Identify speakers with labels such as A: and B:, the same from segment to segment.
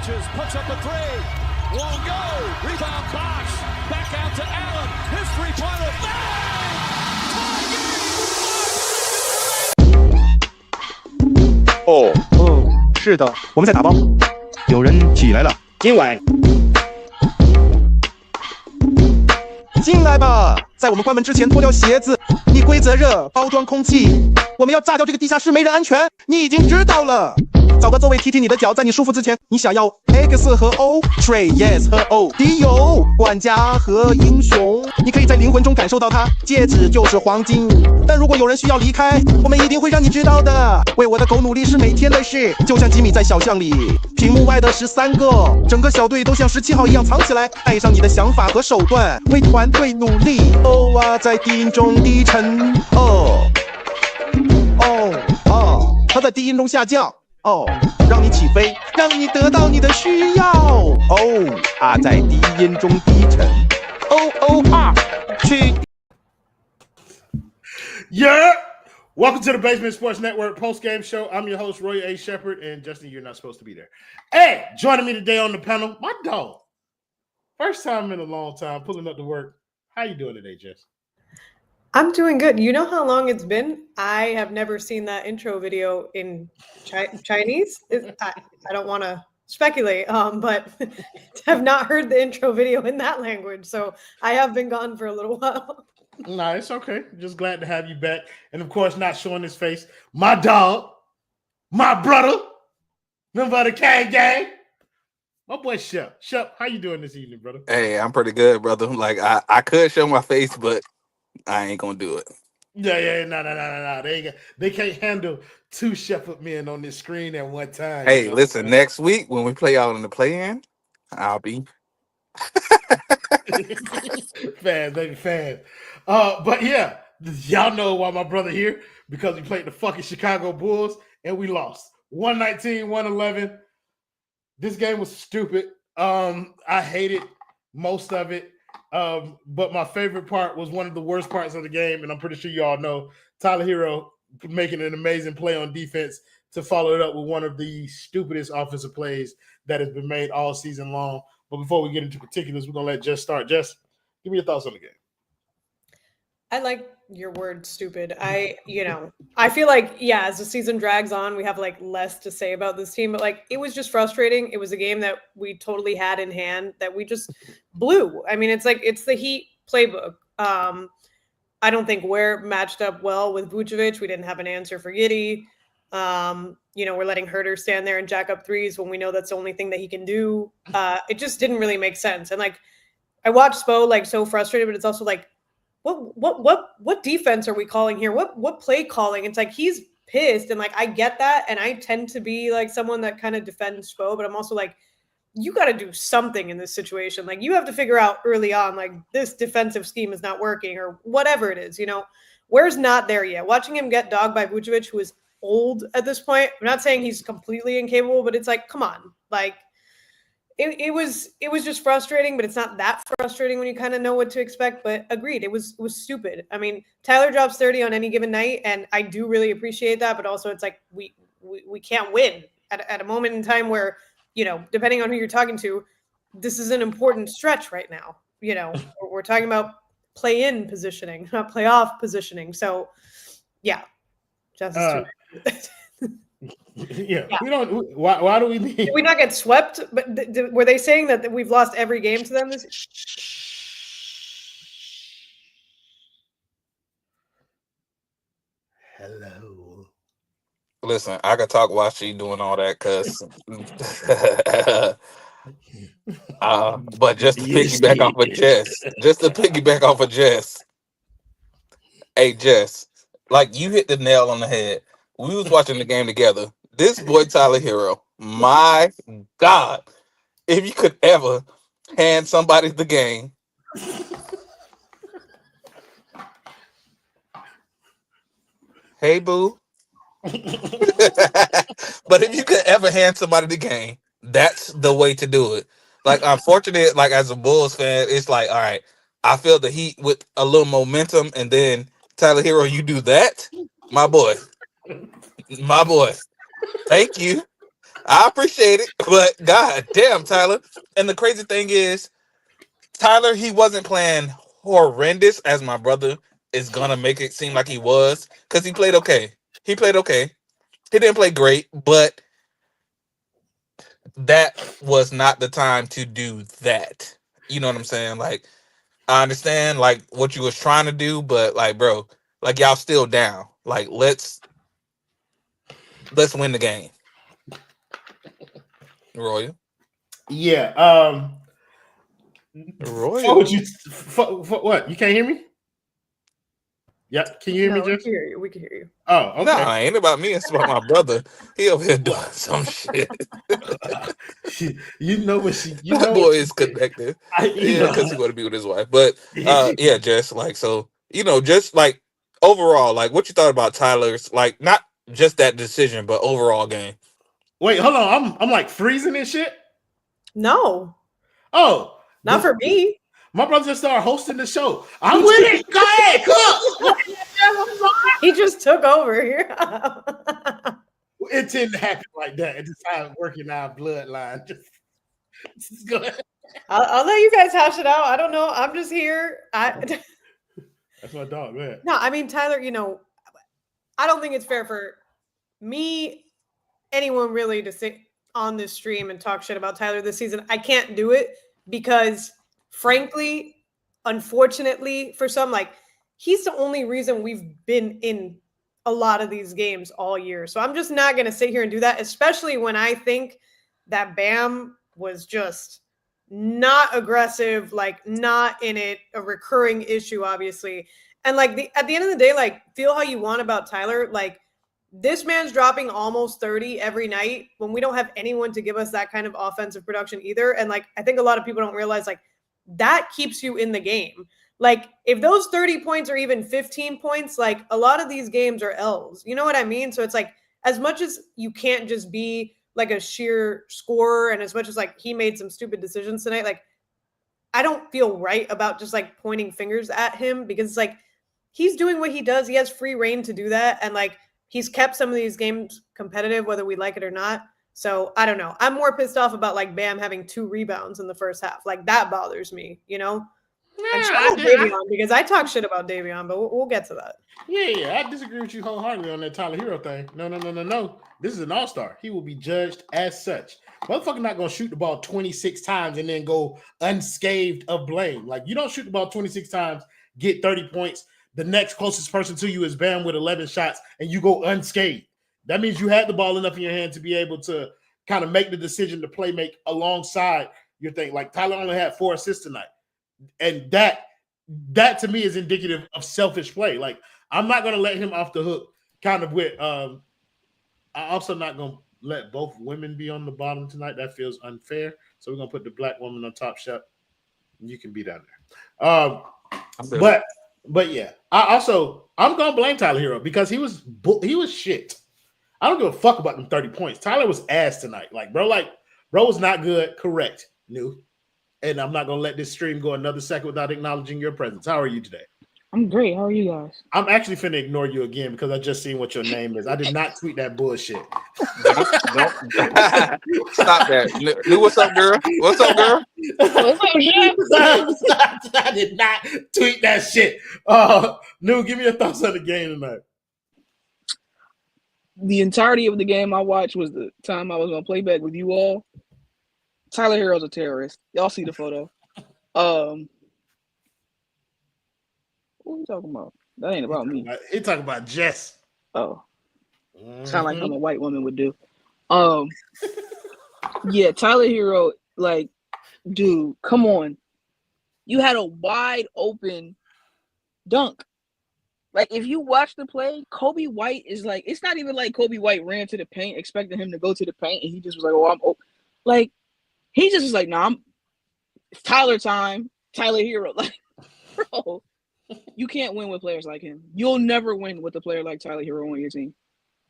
A: switches, puts up a three. Won't go. Rebound Bosh. Back out to Allen. His three-pointer.
B: Bang! 是的，我们在打包。有人起来了，今晚进来吧，在我们关门之前脱掉鞋子。你规则热，包装空气，我们要炸掉这个地下室，没人安全，你已经知道了。找个座位踢踢你的脚，在你舒服之前，你想要 X 和 O，Trey Yes 和 O，D 有管家和英雄，你可以在灵魂中感受到它，戒指就是黄金。但如果有人需要离开，我们一定会让你知道的。为我的狗努力是每天的事，就像吉米在小巷里，屏幕外的13个，整个小队都像17号一样藏起来，带上你的想法和手段，为团队努力。哦啊，在低音中低沉，它在低音中下降。让你起飞，让你得到你的需要。在低音中低沉。去。
C: Yeah! Welcome to the Basement Sports Network Postgame Show. I'm your host, Roy A. Shepard, and Justin, you're not supposed to be there. Hey, joining me today on the panel, my dog. First time in a long time, pulling up to work. How you doing today, Jess?
D: I'm doing good. You know how long it's been? I have never seen that intro video in Chinese. I don't want to speculate, but have not heard the intro video in that language. So I have been gone for a little while.
C: Nah, it's okay. Just glad to have you back. And of course, not showing his face. My dog, my brother, member of the Kang Gang. My boy Shep. Shep, how you doing this evening, brother?
E: Hey, I'm pretty good, brother. Like I could show my face, but I ain't gonna do it.
C: Yeah, no. They can't handle two Shepherd men on this screen at one time.
E: Hey, listen, next week when we play out in the play-in, I'll be
C: fan. But yeah, y'all know why my brother here, because we played the fucking Chicago Bulls and we lost 119-111. This game was stupid. I hated most of it. But my favorite part was one of the worst parts of the game, and I'm pretty sure you all know Tyler Herro making an amazing play on defense to follow it up with one of the stupidest offensive plays that has been made all season long. But before we get into particulars, we're gonna let Jess start. Jess, give me your thoughts on the game.
D: I like your word stupid. I feel like, as the season drags on, we have like less to say about this team, but like it was just frustrating. It was a game that we totally had in hand that we just blew. I mean, it's the Heat playbook. I don't think we're matched up well with Vucevic. We didn't have an answer for Giddy. We're letting Herro stand there and jack up threes when we know that's the only thing that he can do. It just didn't really make sense. And like, I watched Spo like so frustrated, but it's also like, what defense are we calling here? What play calling? It's like he's pissed, and like I get that, and I tend to be like someone that kind of defends Spo, but I'm also like, you got to do something in this situation. Like you have to figure out early on, like this defensive scheme is not working or whatever it is. Where's not there yet? Watching him get dogged by Vucevic, who is old at this point. I'm not saying he's completely incapable, but it's like, come on, like. It was just frustrating, but it's not that frustrating when you kind of know what to expect. But agreed, it was stupid. I mean, Tyler drops 30 on any given night, and I do really appreciate that. But also, it's like we can't win at a moment in time where, depending on who you're talking to, this is an important stretch right now. We're talking about play-in positioning, not playoff positioning. So, yeah, Justice.
C: Yeah, we don't. Why do we need?
D: Did we not get swept? But were they saying that we've lost every game to them this?
C: Hello.
E: Listen, I could talk while she doing all that, cause but just to piggyback off of Jess, hey Jess, like you hit the nail on the head. We was watching the game together. This boy Tyler Herro, my God, if you could ever hand somebody the game, hey boo. But if you could ever hand somebody the game, that's the way to do it. Like, unfortunate, like as a Bulls fan, it's like, all right, I feel the Heat with a little momentum, and then Tyler Herro, you do that, my boy. Thank you. I appreciate it, but god damn, Tyler. And the crazy thing is, Tyler, he wasn't playing horrendous as my brother is gonna make it seem like he was, because he played okay. He played okay. He didn't play great, but that was not the time to do that. You know what I'm saying? Like, I understand like what you was trying to do, but like, bro, like y'all still down. Like, let's win the game. Royal.
C: Yeah. What would
E: Royal.
C: you? What? You can't hear me? Yeah. Can you hear
D: No,
C: me,
D: we
C: Jess?
D: can hear you. We can hear you.
C: Oh, okay.
E: Nah, ain't about me. It's about my brother. He over here doing some shit.
C: You know what she? You
E: That
C: know
E: boy
C: what she
E: is
C: did.
E: connected.
C: You
E: Yeah,
C: know.
E: because he want to be with his wife. But yeah, just like so, just like overall, like what you thought about Tyler's, like not just that decision, but overall game.
C: Wait, hold on. I'm like freezing and shit.
D: No,
C: Oh,
D: not for me.
C: my brother just started hosting the show. I'm with it. Go ahead, cook.
D: He just took over here.
C: It tended to happen like that. It just started working our bloodline. Just go ahead.
D: I'll let you guys hash it out. I don't know. I'm just here.
C: That's my dog, man.
D: No, I mean, Tyler, I don't think it's fair for me, anyone really, to sit on this stream and talk shit about Tyler this season. I can't do it because, frankly, unfortunately, for some, like, he's the only reason we've been in a lot of these games all year. So I'm just not going to sit here and do that, especially when I think that Bam was just not aggressive, like not in it, a recurring issue, obviously. And like at the end of the day, like feel how you want about Tyler. Like this man's dropping almost 30 every night when we don't have anyone to give us that kind of offensive production either. And like I think a lot of people don't realize like that keeps you in the game. Like if those 30 points or even 15 points, like a lot of these games are L's. You know what I mean? So it's like as much as you can't just be like a sheer scorer, and as much as like he made some stupid decisions tonight, like I don't feel right about just like pointing fingers at him because it's like he's doing what he does. He has free reign to do that. And like he's kept some of these games competitive, whether we like it or not. So I don't know. I'm more pissed off about like Bam having 2 rebounds in the first half. Like that bothers me, And shout out Davion because I talk shit about Davion, but we'll get to that.
C: Yeah, I disagree with you wholeheartedly on that Tyler Herro thing. No. This is an all-star. He will be judged as such. Motherfucker not going to shoot the ball 26 times and then go unscathed of blame. Like, you don't shoot the ball 26 times, get 30 points. The next closest person to you is Bam with 11 shots, and you go unscathed. That means you had the ball enough in your hand to be able to kind of make the decision to play make alongside your thing. Like, Tyler only had 4 assists tonight. And that to me is indicative of selfish play. Like, I'm not going to let him off the hook kind of with I'm also not going to let both women be on the bottom tonight. That feels unfair. So we're going to put the black woman on top shelf. You can be down there. But yeah, I'm going to blame Tyler Herro because he was shit. I don't give a fuck about them 30 points. Tyler was ass tonight. Bro was not good. Correct. New. And I'm not going to let this stream go another second without acknowledging your presence. How are you today?
F: I'm great. How are you guys?
C: I'm actually finna ignore you again because I just seen what your name is. I did not tweet that bullshit.
E: Stop that. New, what's up, girl? What's up, girl?
C: I did not tweet that shit. New, give me your thoughts on the game tonight.
F: The entirety of the game I watched was the time I was going to play back with you all. Tyler Herro's a terrorist. Y'all see the photo. What are you talking about? That ain't about me.
C: He talking about Jess.
F: Oh. Sound like something a white woman would do. Yeah, Tyler Herro, like, dude, come on. You had a wide open dunk. Like, if you watch the play, Kobe White is like, it's not even like Kobe White ran to the paint, expecting him to go to the paint, and he just was like, oh, I'm open. Like, he just was like, nah, it's Tyler time, Tyler Herro. Like, bro, you can't win with players like him. You'll never win with a player like Tyler Herro on your team.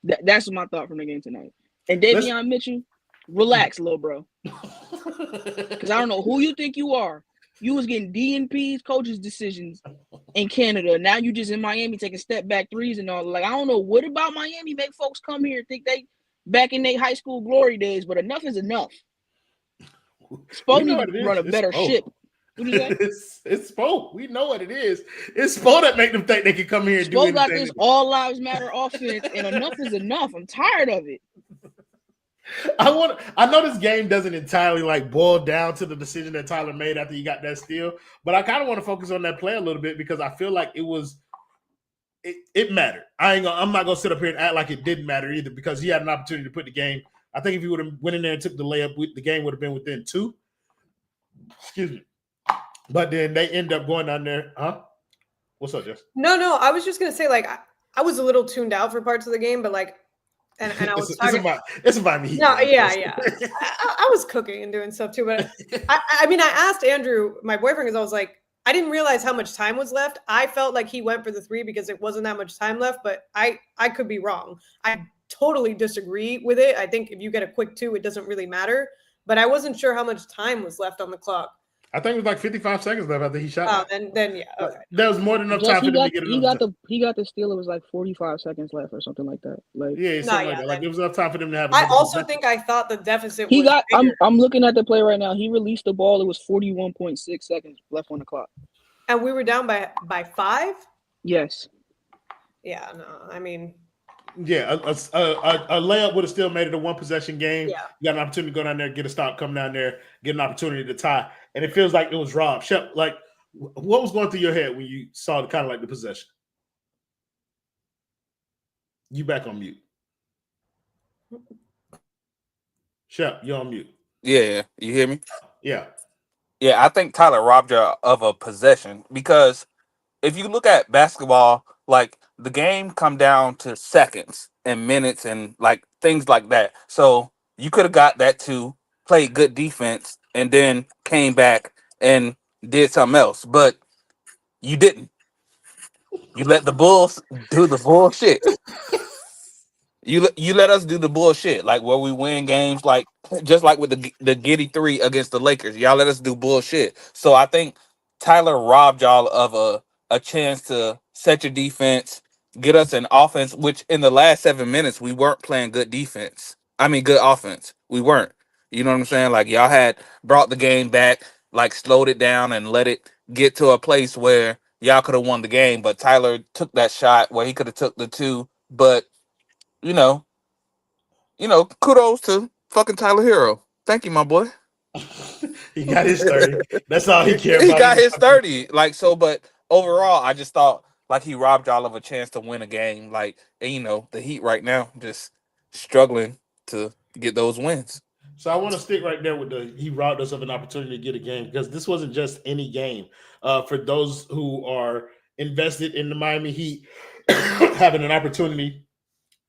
F: That's my thought from the game tonight. And Davion Mitchell, relax, little bro. Because I don't know who you think you are. You was getting DNP's coaches' decisions in Canada. Now you just in Miami taking step back threes and all. Like, I don't know what about Miami make folks come here and think back in their high school glory days, but enough is enough.
C: We
F: Spo
C: know
F: need
C: what
F: to
C: it
F: run
C: is.
F: a
C: It's
F: better
C: Spo.
F: ship. What is that?
C: It's Spo. We know what it is. It's Spo that make them think they can come here and do
F: Spo
C: anything.
F: got this all lives matter offense, and enough is enough. I'm tired of it.
C: I know this game doesn't entirely like boil down to the decision that Tyler made after he got that steal, but I kind of want to focus on that play a little bit because I feel like it mattered. I'm not gonna sit up here and act like it didn't matter either because he had an opportunity to put the game. I think if he would have went in there and took the layup, the game would have been within 2. Excuse me. But then they end up going down there. Huh? What's up, Jess?
D: No. I was just gonna say, like, I was a little tuned out for parts of the game, but like, and I was
C: it's about me.
D: No, yeah. I was cooking and doing stuff too, but I mean, I asked Andrew, my boyfriend, because I was like, I didn't realize how much time was left. I felt like he went for the 3 because it wasn't that much time left, but I could be wrong. I totally disagree with it. I think if you get a quick 2, it doesn't really matter. But I wasn't sure how much time was left on the clock.
C: I think it was like 55 seconds left after he shot.
D: Oh, then yeah, okay.
C: There was more than enough time for them to get enough.
F: He got the steal. It was like 45 seconds left or something like that. Like
C: something like that. Like there was enough time for them to have.
D: I also think I thought the deficit.
F: He
D: was
F: got.
D: bigger.
F: I'm looking at the play right now. He released the ball. It was 41.6 seconds left on the clock.
D: And we were down by 5.
F: Yes.
D: Yeah. No. I mean.
C: Yeah, a layup would have still made it a 1-possession game.
D: Yeah.
C: You got an opportunity to go down there, get a stop, come down there, get an opportunity to tie, and it feels like it was robbed. Shep, like, what was going through your head when you saw the kind of like the possession? You back on mute. Shep, you're on mute.
E: Yeah, you hear me?
C: Yeah.
E: Yeah, I think Tyler robbed you of a possession because if you look at basketball, like the game come down to seconds and minutes and like things like that. So you could have got that too, played good defense, and then came back and did something else. But you didn't. You let the Bulls do the bullshit. You let us do the bullshit, like where we win games, like just like with the Giddy 3 against the Lakers. Y'all let us do bullshit. So I think Tyler robbed y'all of a chance to set your defense, get us an offense, which in the last 7 minutes we weren't playing good defense. I mean, good offense. We weren't. You know what I'm saying? Like y'all had brought the game back, like slowed it down and let it get to a place where y'all could have won the game. But Tyler took that shot where he could have took the 2, but. You know, kudos to fucking Tyler Herro. Thank you, my boy.
C: He got his 30. That's all he cared
E: He
C: about.
E: got his 30. Like, so, but overall, I just thought like he robbed y'all of a chance to win a game. Like, and, the Heat right now just struggling to get those wins.
C: So I want to stick right there with he robbed us of an opportunity to get a game because this wasn't just any game. For those who are invested in the Miami Heat having an opportunity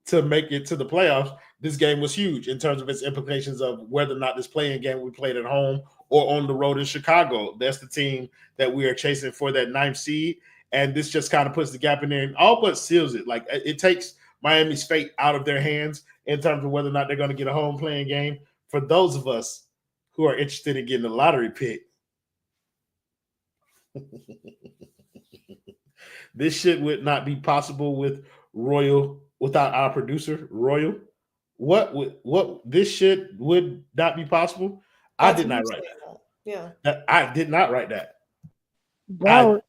C: to make it to the playoffs, this game was huge in terms of its implications of whether or not this playing game we played at home or on the road in Chicago. That's the team that we are chasing for that 9th seed. And this just kind of puts the gap in there and all but seals it. Like it takes Miami's fate out of their hands in terms of whether or not they're going to get a home playing game. For those of us who are interested in getting a lottery pick, this shit would not be possible without our producer, Royal. This shit would not be possible. I did not write that.
D: Yeah.
C: I did not write that.
F: Broward.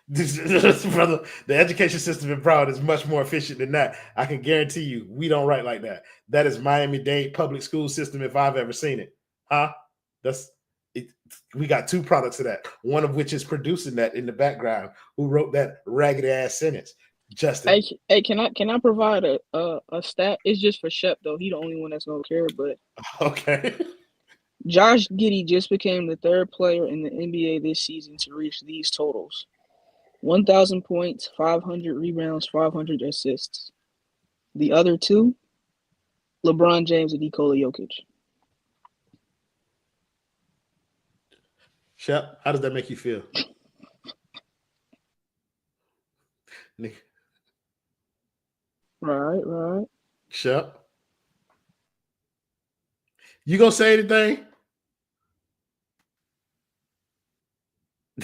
C: Brother, the education system in Broward is much more efficient than that. I can guarantee you, we don't write like that. That is Miami-Dade public school system if I've ever seen it. Huh? That's it. We got 2 products of that. One of which is producing that in the background. Who wrote that ragged ass sentence? Justin.
F: Hey, can I provide a stat? It's just for Shep though. He the only one that's gonna care. But
C: okay.
F: Josh Giddy just became the 3rd player in the NBA this season to reach these totals: 1,000 points, 500 rebounds, 500 assists. The other 2, LeBron James and Nikola Jokic.
C: Shep, how does that make you feel? Nick.
F: Right.
C: Shep. You gonna say anything?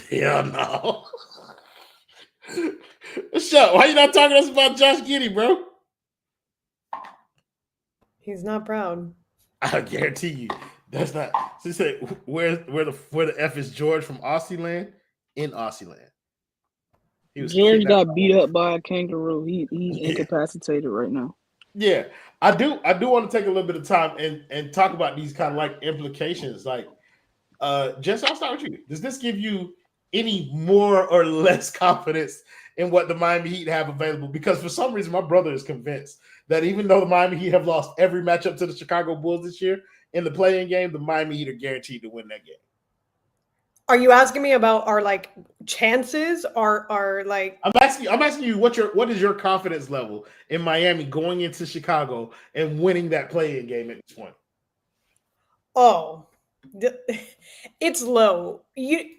C: Hell no. Shep, why you not talking to us about Josh Giddy, bro?
D: He's not proud.
C: I guarantee you, that's not. She said, "Where the F is George from Aussie land? In Aussie land."
F: George got beat up by a kangaroo. He's incapacitated right now.
C: Yeah, I do want to take a little bit of time and talk about these kind of like implications. Like, Jess, I'll start with you. Does this give you any more or less confidence in what the Miami Heat have available? Because for some reason, my brother is convinced that even though the Miami Heat have lost every matchup to the Chicago Bulls this year in the play-in game, the Miami Heat are guaranteed to win that game.
D: Are you asking me about our like chances? Our like?
C: I'm asking you what is your confidence level in Miami going into Chicago and winning that play-in game at this point?
D: Oh, it's low.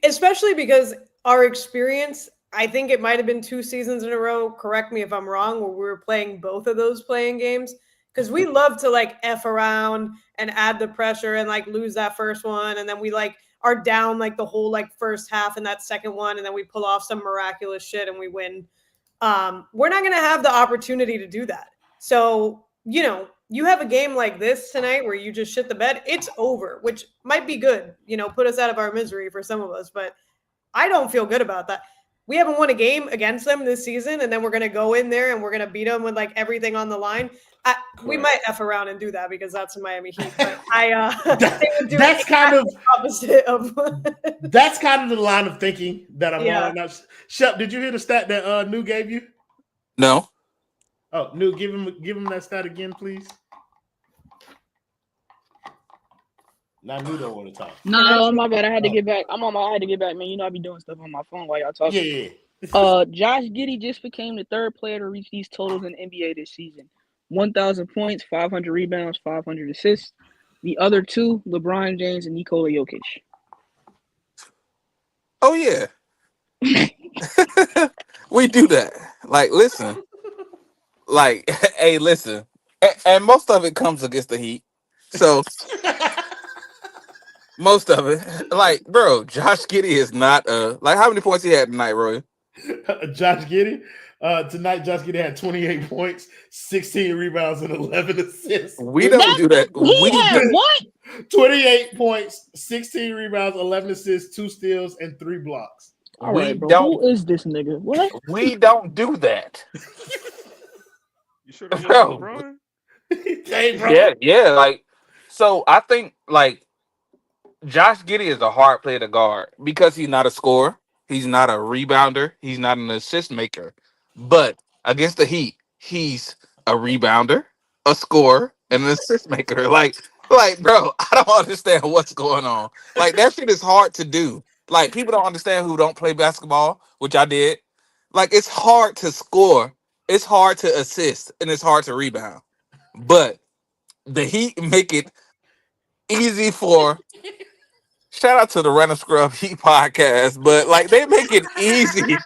D: Especially because our experience. I think it might have been 2 seasons in a row. Correct me if I'm wrong. Where we were playing both of those play-in games because we love to like F around and add the pressure and like lose that first one, and then we like are down like the whole like first half in that second one, and then we pull off some miraculous shit and we win. We're not going to have the opportunity to do that. So, you have a game like this tonight where you just shit the bed, it's over, which might be good, put us out of our misery for some of us, but I don't feel good about that. We haven't won a game against them this season, and then we're going to go in there and we're going to beat them with like everything on the line. We might F around and do that because that's the Miami Heat. But that's
C: kind of
D: opposite of.
C: That's kind of the line of thinking that I'm on now. Shep, did you hear the stat that New gave you?
E: No.
C: Oh, New, give him that stat again, please. Now New don't want to talk.
F: No, my bad. I had to get back. I had to get back, man. I be doing stuff on my phone while y'all talking.
C: Yeah.
F: Josh Giddy just became the 3rd player to reach these totals in NBA this season. 1,000 points, 500 rebounds, 500 assists. The other 2, LeBron James and Nikola Jokic.
E: Oh, yeah. We do that. Like, listen. Like, hey, listen. And most of it comes against the Heat. So, most of it. Like, bro, Josh Giddy is not like, how many points he had tonight, Roy?
C: Josh Giddy? Tonight, Josh Giddy had 28 points, 16 rebounds, and 11 assists.
E: We don't do that.
F: We had what?
C: 28 points, 16 rebounds, 11 assists, 2 steals, and 3 blocks.
F: All right, bro. Who is this nigga? What?
E: We don't do that.
G: You sure that wasn't LeBron?
C: Hey, bro.
E: Yeah. Like, so I think like Josh Giddy is a hard player to guard because he's not a scorer, he's not a rebounder, he's not an assist maker. But against the Heat, he's a rebounder, a scorer, and an assist maker. Like, bro, I don't understand what's going on. Like, that shit is hard to do. Like, people don't understand who don't play basketball, which I did. Like, it's hard to score, it's hard to assist, and it's hard to rebound. But the Heat make it easy for. Shout out to the Random Scrub Heat podcast, but like they make it easy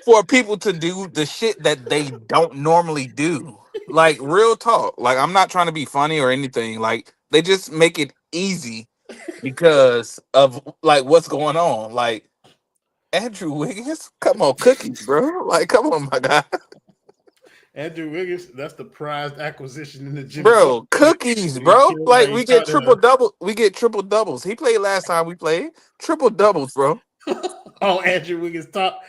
E: for people to do the shit that they don't normally do. Like, real talk. Like, I'm not trying to be funny or anything. Like, they just make it easy because of like what's going on. Like, Andrew Wiggins, come on, cookies, bro. Like, come on, my guy.
C: Andrew Wiggins, that's the prized acquisition in the gym.
E: Bro, cookies, bro. Like, we get triple double. We get triple doubles. He played last time we played. Triple doubles, bro.
C: Oh, Andrew Wiggins top.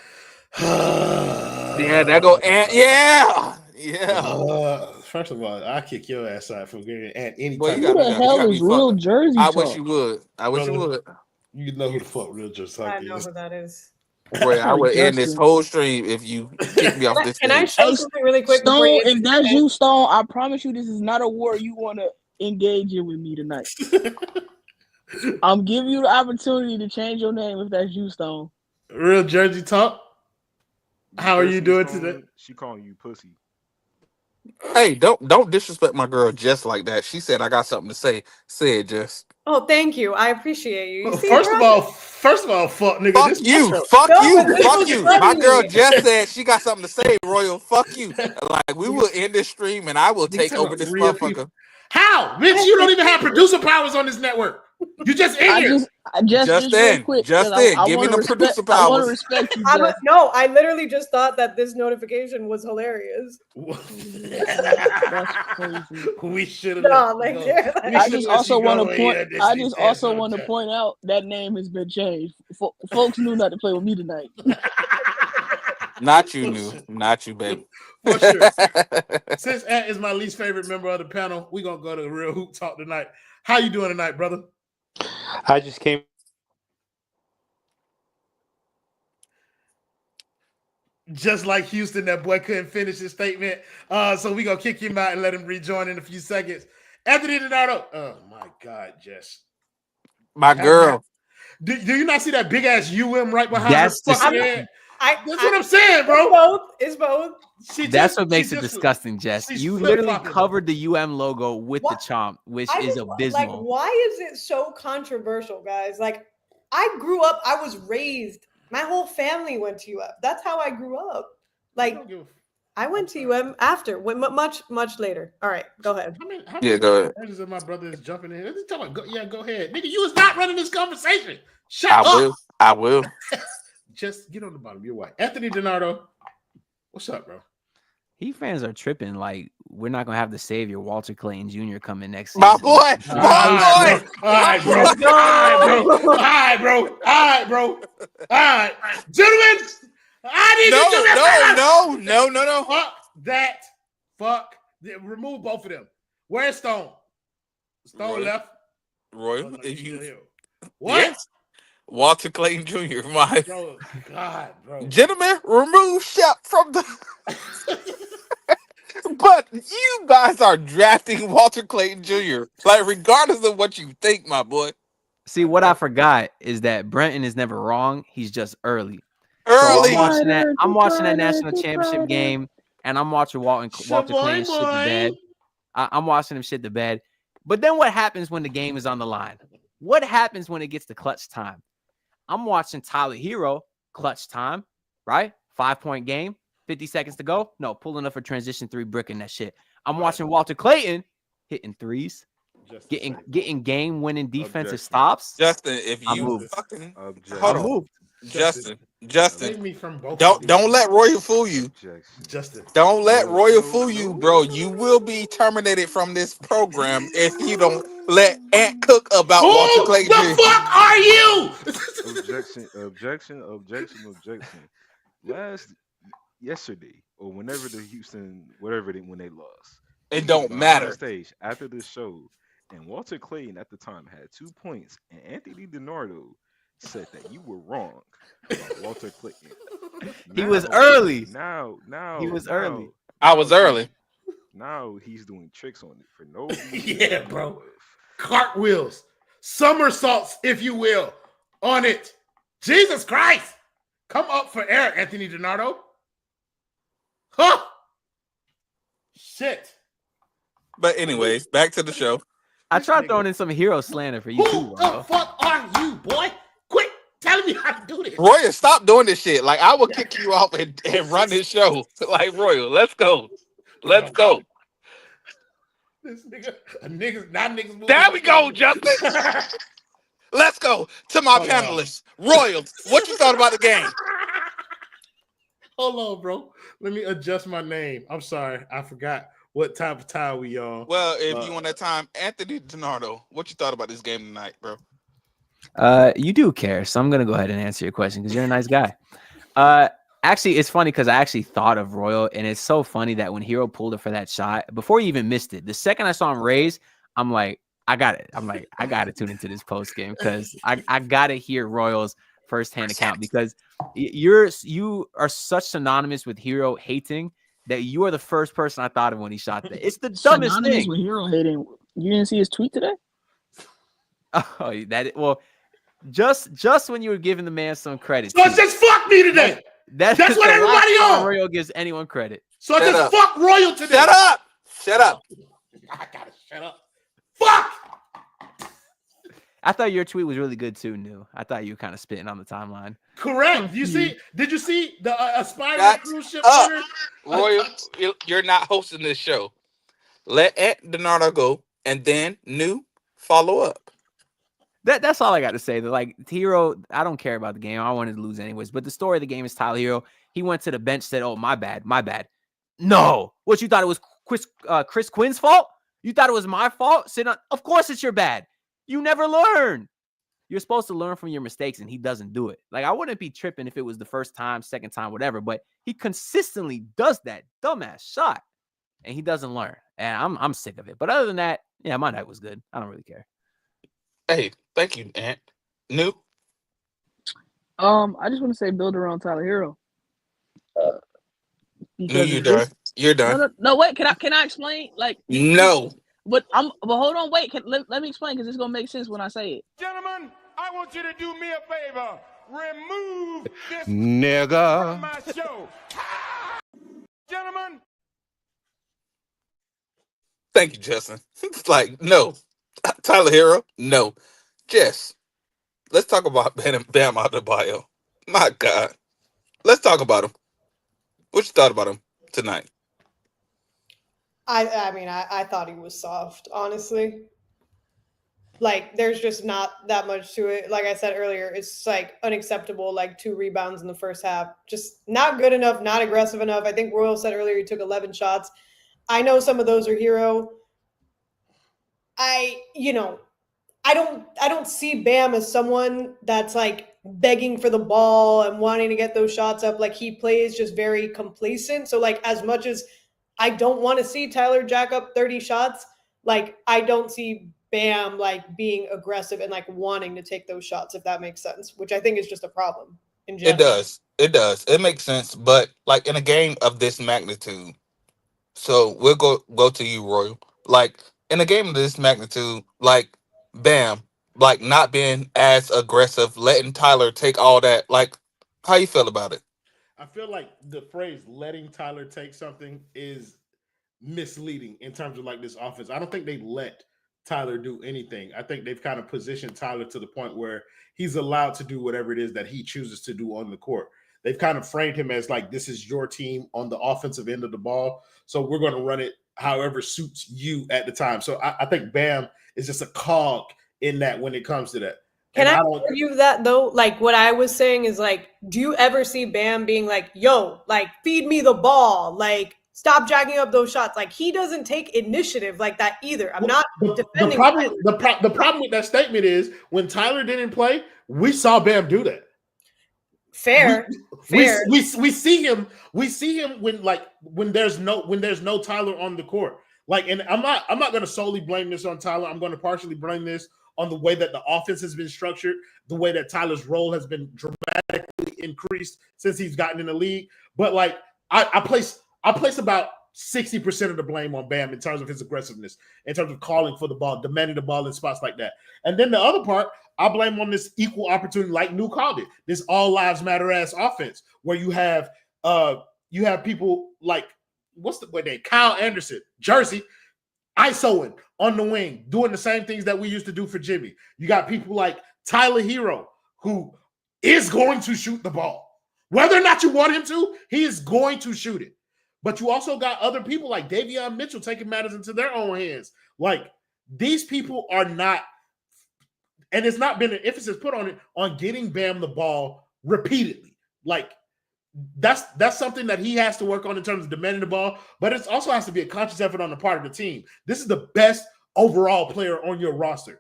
E: Yeah, that go and yeah.
C: First of all, I kick your ass out from getting at any
E: Boy,
C: time.
F: Who the hell is Real Jersey?
E: I wish you would.
C: You know who the fuck Real Jersey
D: I
C: is.
D: know who that is.
E: Boy, I would end this whole stream if you kick me off this.
D: Can I show something really quick?
F: Stone, if that's you, Stone, I promise you this is not a war you want to engage in with me tonight. I'm giving you the opportunity to change your name if that's you, Stone.
C: Real Jersey talk. How are you doing today?
G: She calling you pussy.
E: Hey, don't disrespect my girl Jess like that. She said I got something to say. Say it, Jess.
D: Oh, thank you. I appreciate you.
C: First of all, fuck nigga.
E: Fuck you. Fuck you. My girl Jess said she got something to say, Royal. Fuck you. Like, we will end this stream and I will take over this motherfucker.
C: How? Bitch, you don't even have producer powers on this network. You just in here.
F: Just real quick, 'cause I
E: give me
F: wanna
E: the
F: respect.
E: producer
F: I want to
E: powers.
F: respect you,
D: I'm
F: Jess.
D: no, I literally just thought that this notification was hilarious.
F: That's crazy.
C: We should have
D: No,
C: let
D: like,
C: you go. We
F: I
C: should
F: just
C: let
F: also
C: you
F: want
C: go
F: to
C: and
F: point.
C: hear this
F: I
C: these
F: just
C: days
F: also
C: on
F: want to
C: chat.
F: point out that name has been changed. Folks knew not to play with me tonight.
E: Not you, New. Not you, baby.
C: For sure. Since Ant is my least favorite member of the panel, we're gonna go to the real hoop talk tonight. How you doing tonight, brother?
H: I just came.
C: Just like Houston, that boy couldn't finish his statement. So we gonna kick him out and let him rejoin in a few seconds. Anthony Donato. Oh my God, Jess.
E: My girl.
C: Do you not see that big ass UM right behind
I: That's
C: her fucking head? That's what I'm saying,
D: It's
C: bro.
D: both. It's both.
I: That's what makes it disgusting, Jess.
C: she's
I: You literally
C: flip-flopping.
I: covered the UM logo with the chomp, which
D: I
I: is
D: just, like,
I: abysmal.
D: why is it so controversial, guys? Like, I grew up, I was raised, my whole family went to UM. That's how I grew up. Like, I went to UM after, much later. All right, go ahead.
C: How
E: Yeah, go ahead.
C: Of my brother is jumping in. Let's talk about, go ahead. Nigga, you was not running this conversation. Shut
E: I
C: up.
E: will. I will.
C: Just get on the bottom. You're white. Anthony Donato, what's up, bro?
I: Heat fans are tripping. Like, we're not gonna have the savior Walter Clayton Jr. coming next season.
E: My boy. My boy.
C: All right, bro. All right, bro. All right. Gentlemen, I need to do this.
E: No.
C: Fuck that. Fuck. Remove both of them. Where's Stone? Stone
E: Royal.
C: left.
E: Royal.
C: Oh,
E: If you
C: what?
E: Yes. Walter Clayton Jr. My
C: Bro, God, bro.
E: gentlemen, remove Shep from the. But you guys are drafting Walter Clayton Jr. Like, regardless of what you think, my boy.
I: See, what I forgot is that Brenton is never wrong. He's just early.
E: Early.
I: So I'm watching that national championship game, and I'm watching Walter Clayton shit the bed. I'm watching him shit the bed. But then what happens when the game is on the line? What happens when it gets to clutch time? I'm watching Tyler Herro, clutch time, right? 5-point game, 50 seconds to go. No, pulling up a transition 3, bricking that shit. I'm watching Walter Clayton hitting threes, getting game-winning defensive stops.
E: Justin, if
I: I'm
E: you
I: moved.
E: fucking
I: I'm moved.
E: Justin,
C: Me from both
E: don't let Royal fool you.
C: Justin.
E: Don't let Royal fool you, bro. You will be terminated from this program if you don't let Ant cook about Walter Clayton Jr.
C: The fuck are you?
G: Objection. Yesterday or whenever when they lost,
E: It don't
G: behind
E: matter.
G: the stage after the show, and Walter Clayton at the time had 2 points, and Anthony DiNardo said that you were wrong about Walter Clayton.
I: He was early.
G: Now
I: He was early.
E: I was early.
G: Now he's doing tricks on it for no reason.
C: Yeah, bro. Cartwheels, somersaults, if you will, on it. Jesus Christ. Come up for air, Anthony DiNardo. Huh? Shit.
E: But anyways, back to the show.
I: I tried throwing in some hero slander for you too,
C: Who the
I: bro.
C: fuck are you, boy? Quit telling me how to do this.
E: Royal, stop doing this shit. Like, I will kick you off and run this show. Like, Royal, let's go. Let's go.
C: This niggas moving.
E: There we go, Justin. Let's go to my panelists. Royal, what you thought about the game?
C: Hold on, bro. Let me adjust my name. I'm sorry. I forgot what type of time we on.
E: Well, if you want that time, Anthony DiNardo, what you thought about this game tonight, bro?
I: You do care, so I'm gonna go ahead and answer your question because you're a nice guy. Actually, it's funny because I actually thought of Royal, and it's so funny that when Herro pulled it for that shot, before he even missed it, the second I saw him raise, I'm like, I got it. I'm like, I got to tune into this post game because I got to hear Royal's firsthand account because you are such synonymous with Herro hating that you are the first person I thought of when he shot that. It's the dumbest
F: Synonymous
I: thing.
F: with Herro hating. You didn't see his tweet today?
I: Oh, well, just when you were giving the man some credit.
C: So just fuck me today.
I: That's
C: what
I: the
C: everybody
I: last time
C: on.
I: Royal gives anyone credit.
C: So just fuck Royal today.
E: Shut up. Shut up.
C: I gotta shut up. Fuck.
I: I thought your tweet was really good too, New. I thought you were kind of spitting on the timeline.
C: Correct. You see? Did you see the aspiring
E: That's
C: cruise ship
E: up.
C: owner?
E: Royal, you're not hosting this show. Let Ant DiNardo go, and then New follow up.
I: That's all I got to say. Like Hero, I don't care about the game. I wanted to lose anyways. But the story of the game is Tyler Hero. He went to the bench, said, "Oh, my bad. No, what you thought it was Chris Quinn's fault? You thought it was my fault? Of course it's your bad. You never learn. You're supposed to learn from your mistakes, and he doesn't do it. Like I wouldn't be tripping if it was the first time, second time, whatever. But he consistently does that dumbass shot, and he doesn't learn. And I'm sick of it. But other than that, yeah, my night was good. I don't really care.
E: Hey, thank you, Ant. New.
F: I just want to say build around Tyler Hero.
E: No, you're done. You're done.
F: No, wait. Can I explain? Like
E: no.
F: But hold on, wait. Let me explain because it's gonna make sense when I say it.
A: Gentlemen, I want you to do me a favor. Remove this
J: nigga
A: from my show. Gentlemen.
E: Thank you, Justin. It's like, no. Tyler Herro, no. Jess, let's talk about Bam Adebayo. My God. Let's talk about him. What you thought about him tonight?
D: I mean, I thought he was soft, honestly. Like, there's just not that much to it. Like I said earlier, it's like unacceptable, like 2 rebounds in the first half. Just not good enough, not aggressive enough. I think Royal said earlier he took 11 shots. I know some of those are Hero. I don't see Bam as someone that's like begging for the ball and wanting to get those shots up. Like he plays just very complacent. So like as much as I don't want to see Tyler jack up 30 shots, like I don't see Bam like being aggressive and like wanting to take those shots, if that makes sense, which I think is just a problem in general.
E: It does. It makes sense. But like in a game of this magnitude, so we'll go to you, Royal. Like in a game of this magnitude, like Bam, like not being as aggressive, letting Tyler take all that. Like, how you feel about it?
C: I feel like the phrase "letting Tyler take something" is misleading in terms of like this offense. I don't think they let Tyler do anything. I think they've kind of positioned Tyler to the point where he's allowed to do whatever it is that he chooses to do on the court. They've kind of framed him as like, this is your team on the offensive end of the ball, so we're going to run it however suits you at the time. So I think Bam is just a cog in that when it comes to that.
D: Can I argue that though? Like what I was saying is like, do you ever see Bam being like, yo, like feed me the ball, like stop jacking up those shots? Like he doesn't take initiative like that either. I'm not defending.
C: The problem with that statement is when Tyler didn't play, we saw Bam do that.
D: Fair.
C: We see him when there's no Tyler on the court. Like, and I'm not going to solely blame this on Tyler. I'm going to partially blame this on the way that the offense has been structured, the way that Tyler's role has been dramatically increased since he's gotten in the league. But like I place about 60% of the blame on Bam in terms of his aggressiveness, in terms of calling for the ball, demanding the ball in spots like that. And then the other part, I blame on this equal opportunity, like New called it, this all lives matter ass offense, where you have people like what's the boy name? Kyle Anderson, Jersey, ISOing on the wing, doing the same things that we used to do for Jimmy. You got people like Tyler Herro, who is going to shoot the ball. Whether or not you want him to, he is going to shoot it. But you also got other people like Davion Mitchell taking matters into their own hands. Like, these people are not, and it's not been an emphasis put on it, on getting Bam the ball repeatedly. Like, that's something that he has to work on in terms of demanding the ball, but it also has to be a conscious effort on the part of the team. This is the best overall player on your roster.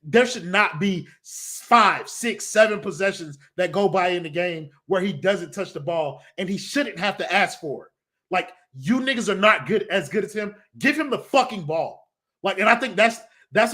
C: There should not be 5, 6, 7 possessions that go by in the game where he doesn't touch the ball, and he shouldn't have to ask for it. Like, you niggas are not as good as him. Give him the fucking ball. Like, and I think that's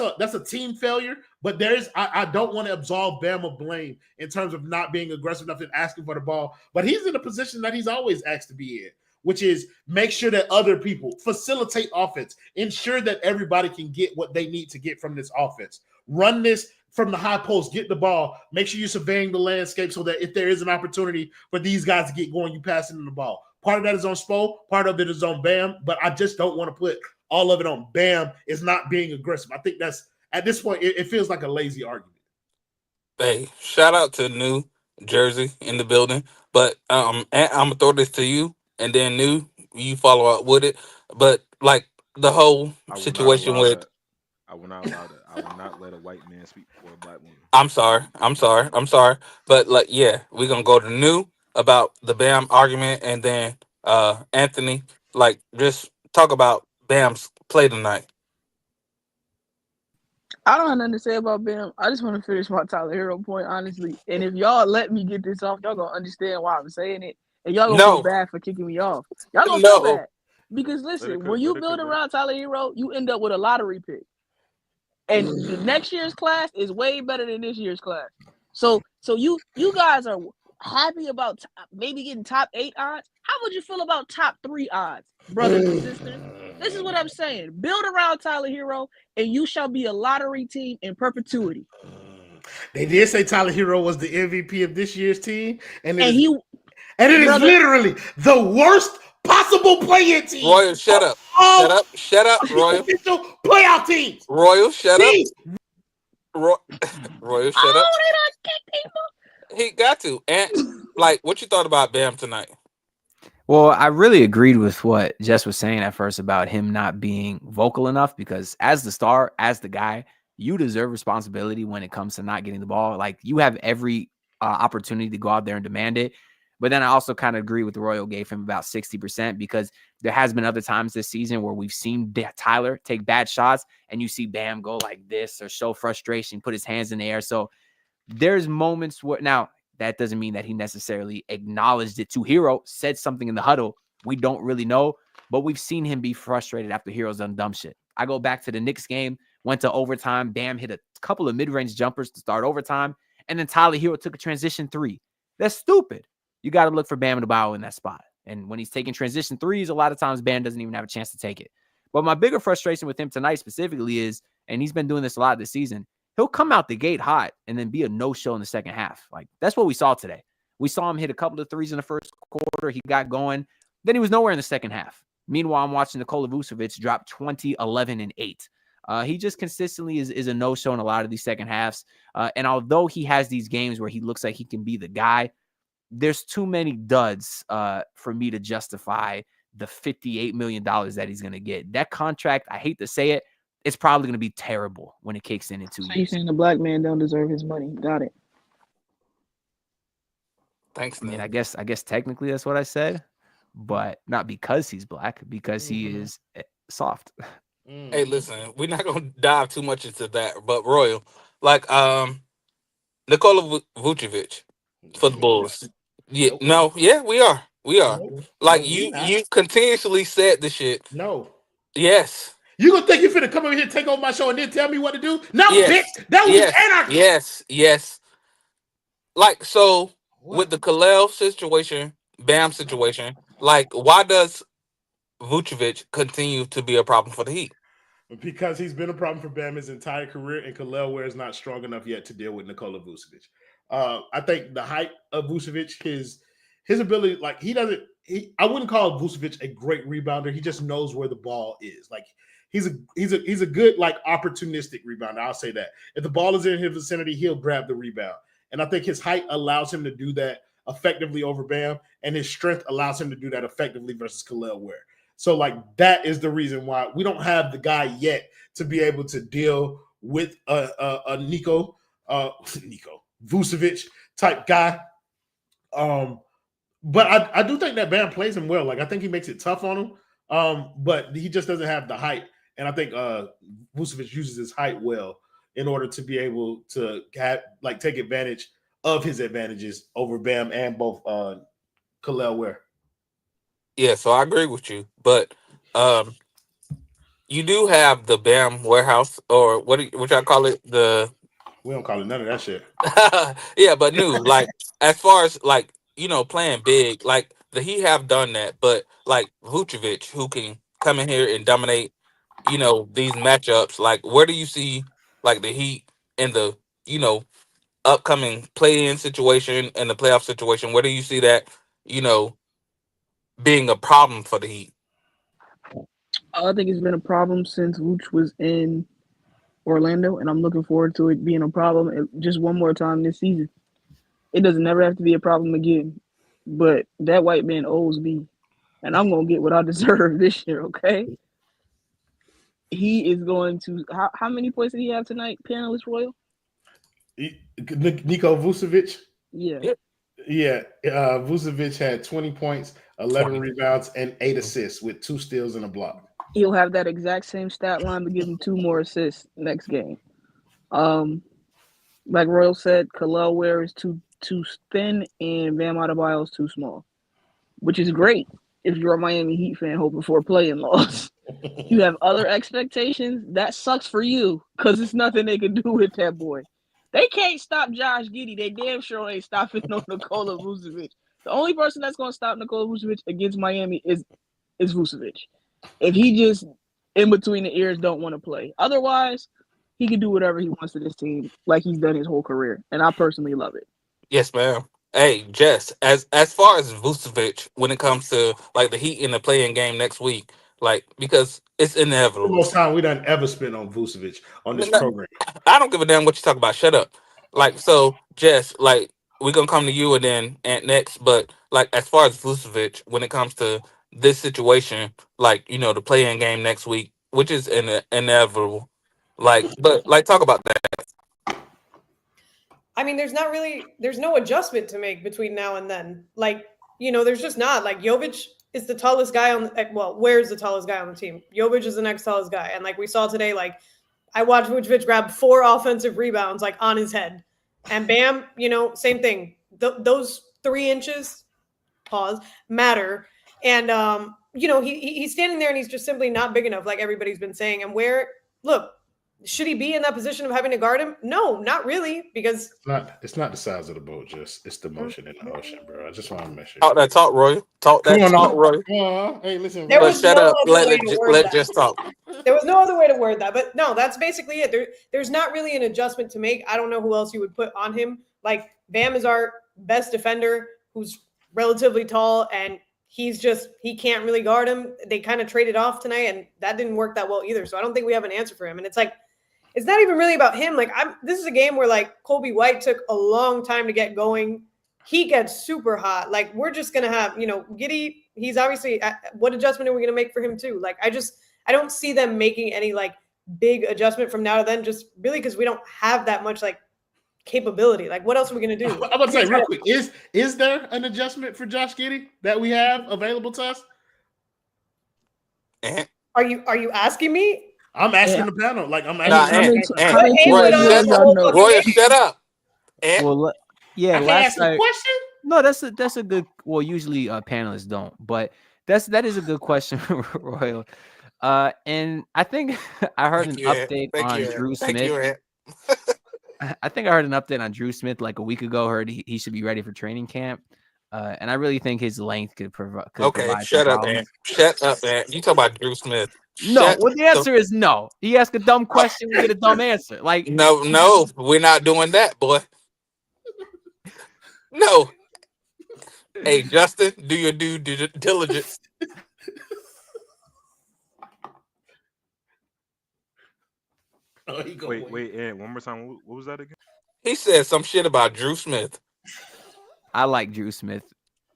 C: a team failure, but I don't want to absolve Bam of blame in terms of not being aggressive enough and asking for the ball. But he's in a position that he's always asked to be in, which is make sure that other people facilitate offense, ensure that everybody can get what they need to get from this offense. Run this from the high post, get the ball, make sure you're surveying the landscape so that if there is an opportunity for these guys to get going, you pass them the ball. Part of that is on Spo, part of it is on Bam, but I just don't want to put all of it on Bam is not being aggressive. I think that's, at this point, it feels like a lazy argument.
E: Hey, shout out to New Jersey in the building. But I'm gonna throw this to you, and then New, you follow up with it. But like the whole situation with
G: I will not allow that. I will not let a white man speak for a black woman.
E: I'm sorry. But like, yeah, we're gonna go to New about the Bam argument, and then Anthony, like, just talk about Bam's play tonight.
F: I don't have nothing to say about Bam. I just want to finish my Tyler Hero point, honestly. And if y'all let me get this off, y'all gonna understand why I'm saying it, and y'all gonna feel
E: No,
F: bad for kicking me off. Y'all gonna feel
E: no.
F: bad because listen, when
G: Let
F: you
G: it
F: build
G: cook, bro.
F: around Tyler Hero, you end up with a lottery pick, and the next year's class is way better than this year's class. So you guys are happy about maybe getting top 8 odds. How would you feel about top 3 odds, brothers and sisters? This is what I'm saying. Build around Tyler Hero, and you shall be a lottery team in perpetuity.
C: They did say Tyler Herro was the MVP of this year's team, and it
F: And
C: is
F: brother,
C: literally the worst possible play-in team
E: Royal, shut
C: of
E: up.
C: all
E: Shut up,
C: the
E: Royal.
C: official playoff teams.
E: Royal, shut up.
C: Jeez.
E: Royal, shut up.
F: oh, they don't kick people.
E: He got to. And like, what you thought about Bam tonight?
I: Well, I really agreed with what Jess was saying at first about him not being vocal enough, because as the star, as the guy, you deserve responsibility when it comes to not getting the ball. Like, you have every opportunity to go out there and demand it. But then I also kind of agree with the Royal gave him about 60%, because there has been other times this season where we've seen Tyler take bad shots and you see Bam go like this or show frustration, put his hands in the air. So there's moments where, now that doesn't mean that he necessarily acknowledged it to Herro, said something in the huddle. We don't really know, but we've seen him be frustrated after Herro's done dumb shit. I go back to the Knicks game, went to overtime. Bam hit a couple of mid-range jumpers to start overtime, and then Tyler Herro took a transition 3. That's stupid. You got to look for Bam Adebayo in that spot. And when he's taking transition 3s, a lot of times Bam doesn't even have a chance to take it. But my bigger frustration with him tonight specifically is, and he's been doing this a lot this season, he'll come out the gate hot and then be a no-show in the second half. Like, that's what we saw today. We saw him hit a couple of 3s in the first quarter. He got going. Then he was nowhere in the second half. Meanwhile, I'm watching Nikola Vucevic drop 20, 11, and 8. He just consistently is a no-show in a lot of these second halves. And although he has these games where he looks like he can be the guy, there's too many duds for me to justify the $58 million that he's going to get. That contract, I hate to say it, it's probably going to be terrible when it kicks in 2
F: So
I: years.
F: you saying the black man don't deserve his money? Got it.
E: Thanks,
I: I mean,
E: man.
I: I guess technically that's what I said, but not because he's black, because he is soft.
E: Hey, listen, we're not gonna dive too much into that, but Royal, like, Nikola Vucevic for the Bulls. Yeah,
C: Nope.
E: no, yeah, we are.
C: Nope.
E: Like,
C: No,
E: you
C: we're not.
E: you continuously said the shit.
C: No.
E: Yes.
C: You gonna think you finna come over here, take over my show, and then tell me what to do? No, bitch.
E: Yes.
C: That was just
E: Yes.
C: anarchy.
E: Yes. Like, so
C: What?
E: with the Kalel situation, Bam situation, like, why does Vucevic continue to be a problem for the Heat?
C: Because he's been a problem for Bam his entire career, and Kalel Ware is not strong enough yet to deal with Nikola Vucevic. I think the height of Vucevic, his ability, like, I wouldn't call Vucevic a great rebounder. He just knows where the ball is. Like, he's a good, like, opportunistic rebounder. I'll say that. If the ball is in his vicinity, he'll grab the rebound. And I think his height allows him to do that effectively over Bam, and his strength allows him to do that effectively versus Kalel Ware. So, like, that is the reason why we don't have the guy yet to be able to deal with a Nico Vucevic type guy. But I do think that Bam plays him well. Like, I think he makes it tough on him. But he just doesn't have the height. And I think Vucevic uses his height well in order to be able to take advantage of his advantages over Bam and both Kalel Ware.
E: Yeah, so I agree with you, but you do have the Bam warehouse, or what y'all call it?
C: We don't call it none of that shit.
E: Yeah, but New, like, as far as, like, playing big, like, the Heat have done that, but like Vucevic, who can come in here and dominate, these matchups, like, where do you see, like, the Heat in the upcoming play-in situation and the playoff situation? Where do you see that being a problem for the Heat?
F: I think it's been a problem since Vooch was in Orlando, and I'm looking forward to it being a problem just one more time this season. It doesn't never have to be a problem again, but that white man owes me, and I'm gonna get what I deserve this year. Okay. he is going to how many points did he have tonight, panelist Royal?
C: Niko Vucevic.
F: Yeah.
C: Yeah. Vucevic had 20 points, 11
E: 20.
C: rebounds, and 8 assists with 2 steals and a block.
F: He'll have that exact same stat line, but give him 2 more assists next game. Like Royal said, Kalel Ware is too thin and Bam Adebayo is too small, which is great if you're a Miami Heat fan hoping for a play-in loss. You have other expectations. That sucks for you because there's nothing they can do with that boy. They can't stop Josh Giddy. They damn sure ain't stopping no Nikola Vucevic. The only person that's going to stop Nikola Vucevic against Miami is Vucevic. If he just in between the ears don't want to play. Otherwise, he can do whatever he wants to this team like he's done his whole career. And I personally love it.
E: Yes, ma'am. Hey, Jess, as far as Vucevic, when it comes to like the Heat in the playing game next week, like because it's
C: The
E: inevitable.
C: most time we done ever spent on Vucevic on this
E: No,
C: program.
E: I don't give a damn what you talk about. Shut up. Like so, Jess, like we're gonna come to you and then Ant next, but like as far as Vucevic, when it comes to this situation, like the playing game next week, which is inevitable. Like, but like talk about that.
D: I mean, there's no adjustment to make between now and then. Like, there's just not. Like, Jovic is the tallest guy where's the tallest guy on the team? Jovic is the next tallest guy. And like we saw today, like I watched Vucevic grab 4 offensive rebounds like on his head. And Bam, same thing. Those 3 inches, pause, matter. And, he's standing there and he's just simply not big enough, like everybody's been saying. And look, should he be in that position of having to guard him? No, not really, because
C: It's not the size of the boat, just it's the motion in the ocean, bro. I just want to make sure.
E: Talk that talk, Roy. Talk that talk, Roy.
C: Hey, listen.
D: There
C: bro.
D: was
E: Shut
D: no
E: up.
D: other way to word
E: Let
D: that.
E: Jess talk.
D: There was no other way to word that. But no, that's basically it. There's not really an adjustment to make. I don't know who else you would put on him. Like, Bam is our best defender who's relatively tall, and he can't really guard him. They kind of traded off tonight, and that didn't work that well either. So I don't think we have an answer for him. And it's like, it's not even really about him. Like, this is a game where like Kobe White took a long time to get going. He gets super hot. Like, we're just going to have, Giddy, he's obviously, what adjustment are we going to make for him too? Like, I don't see them making any like big adjustment from now to then, just really because we don't have that much like capability. Like, what else are we going to do?
C: I'm about to say real quick, is there an adjustment for Josh Giddy that we have available to us?
D: Are you asking me?
C: I'm asking the panel. Like, I'm asking.
E: Roy, shut up.
I: Well, yeah,
C: I can't
I: last
C: ask a
I: night.
C: question.
I: No, that's a good. Well, usually panelists don't, but that is a good question, Royal. And I think I heard an update on Drew Smith. I think I heard an update on Drew Smith like a week ago. Heard he should be ready for training camp. And I really think his length could provide.
E: Okay, shut up, man. Shut up, man. You talk about Drew Smith.
I: No, well, the answer is no. He asked a dumb question, we get a dumb answer. Like,
E: no, we're not doing that, boy. No. Hey, Justin, do your due diligence.
G: Wait, Ed, one more time. What was that again?
E: He said some shit about Drew Smith.
I: I like Drew Smith.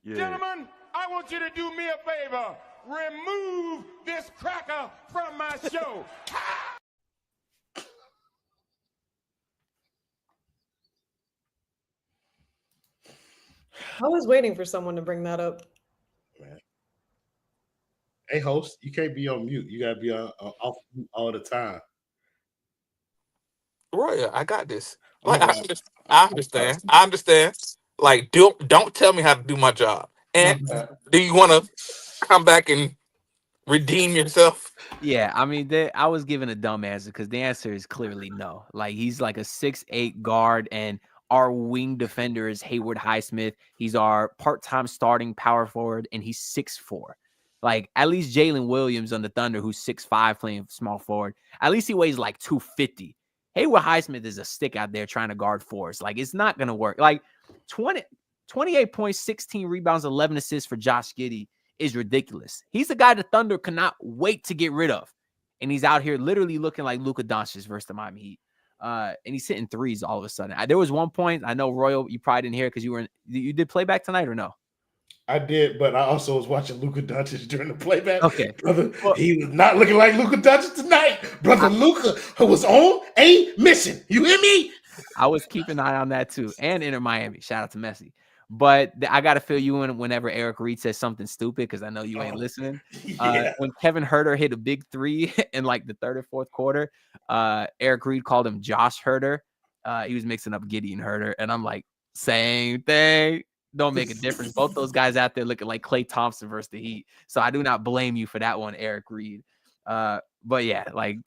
G: Yeah.
A: Gentlemen, I want you to do me a favor. Remove this cracker from my show.
D: I was waiting for someone to bring that up.
C: Man. Hey, host, you can't be on mute. You gotta be off mute all the time.
E: Roy, I got this. Like, I understand. Like, don't tell me how to do my job. And do you want to come back and redeem yourself?
I: Yeah, I mean, I was given a dumb answer because the answer is clearly no. Like, he's like a 6'8" guard, and our wing defender is Haywood Highsmith. He's our part-time starting power forward, and he's 6'4". Like, at least Jalen Williams on the Thunder, who's 6'5", playing small forward, at least he weighs like 250. Haywood Highsmith is a stick out there trying to guard fours. Like, it's not going to work. Like, 28 points, 16 rebounds, 11 assists for Josh Giddy is ridiculous. He's the guy the Thunder cannot wait to get rid of. And he's out here literally looking like Luka Doncic versus the Miami Heat. And he's hitting threes all of a sudden. There was one point, I know, Royal, you probably didn't hear because you did playback tonight or no?
C: I did, but I also was watching Luka Doncic during the playback.
I: Okay.
C: Brother,
I: Well-
C: he was not looking like Luka Doncic tonight. Brother, Luka was on a mission. You hear me?
I: I was keeping an eye on that too, and Inter Miami. Shout out to Messi. But I got to fill you in whenever Eric Reed says something stupid because I know you ain't listening.
C: Yeah.
I: When Kevin Herter hit a big three in like the third or fourth quarter, Eric Reed called him Josh Herter. He was mixing up Giddy and Herter, and I'm like, same thing. Don't make a difference. Both those guys out there looking like Klay Thompson versus the Heat. So I do not blame you for that one, Eric Reed. But yeah, like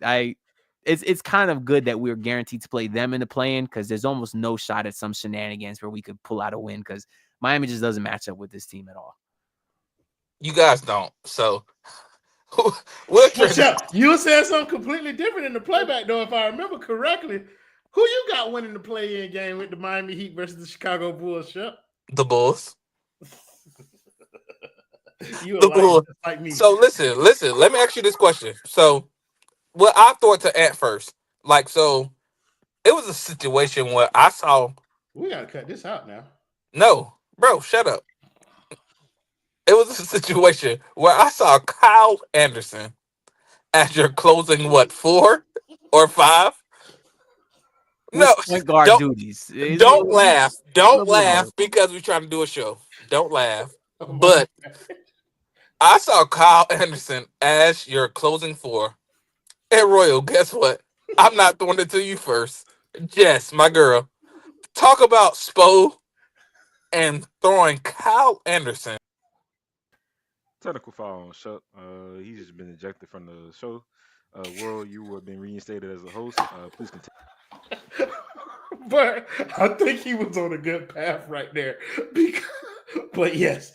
I: it's kind of good that we're guaranteed to play them in the play-in because there's almost no shot at some shenanigans where we could pull out a win because Miami just doesn't match up with this team at all.
E: You guys don't. So
C: You said something completely different in the playback, though, if I remember correctly. Who you got winning the play-in game with the Miami Heat versus the Chicago Bulls, Shep?
E: the Bulls.
C: You
E: The Bulls.
C: like me.
E: So listen. Let me ask you this question. So, well, I throw it to Ant first. Like, so it was a situation where I saw.
C: We gotta cut this out now.
E: No, bro, shut up. It was a situation where I saw Kyle Anderson as your closing, 4 or 5? No,
I: Point guard
E: don't-
I: duties.
E: Don't laugh. Don't
I: little
E: laugh
I: low.
E: because we're trying to do a show. Don't laugh.
C: Oh, my
E: But
C: God.
E: I saw Kyle Anderson as your closing 4. And Royal, guess what? I'm not throwing it to you first. Jess, my girl. Talk about Spo and throwing Kyle Anderson.
G: Technical foul on Shuck. He's just been ejected from the show. World, you have been reinstated as a host. Please continue.
C: But I think he was on a good path right there. But yes,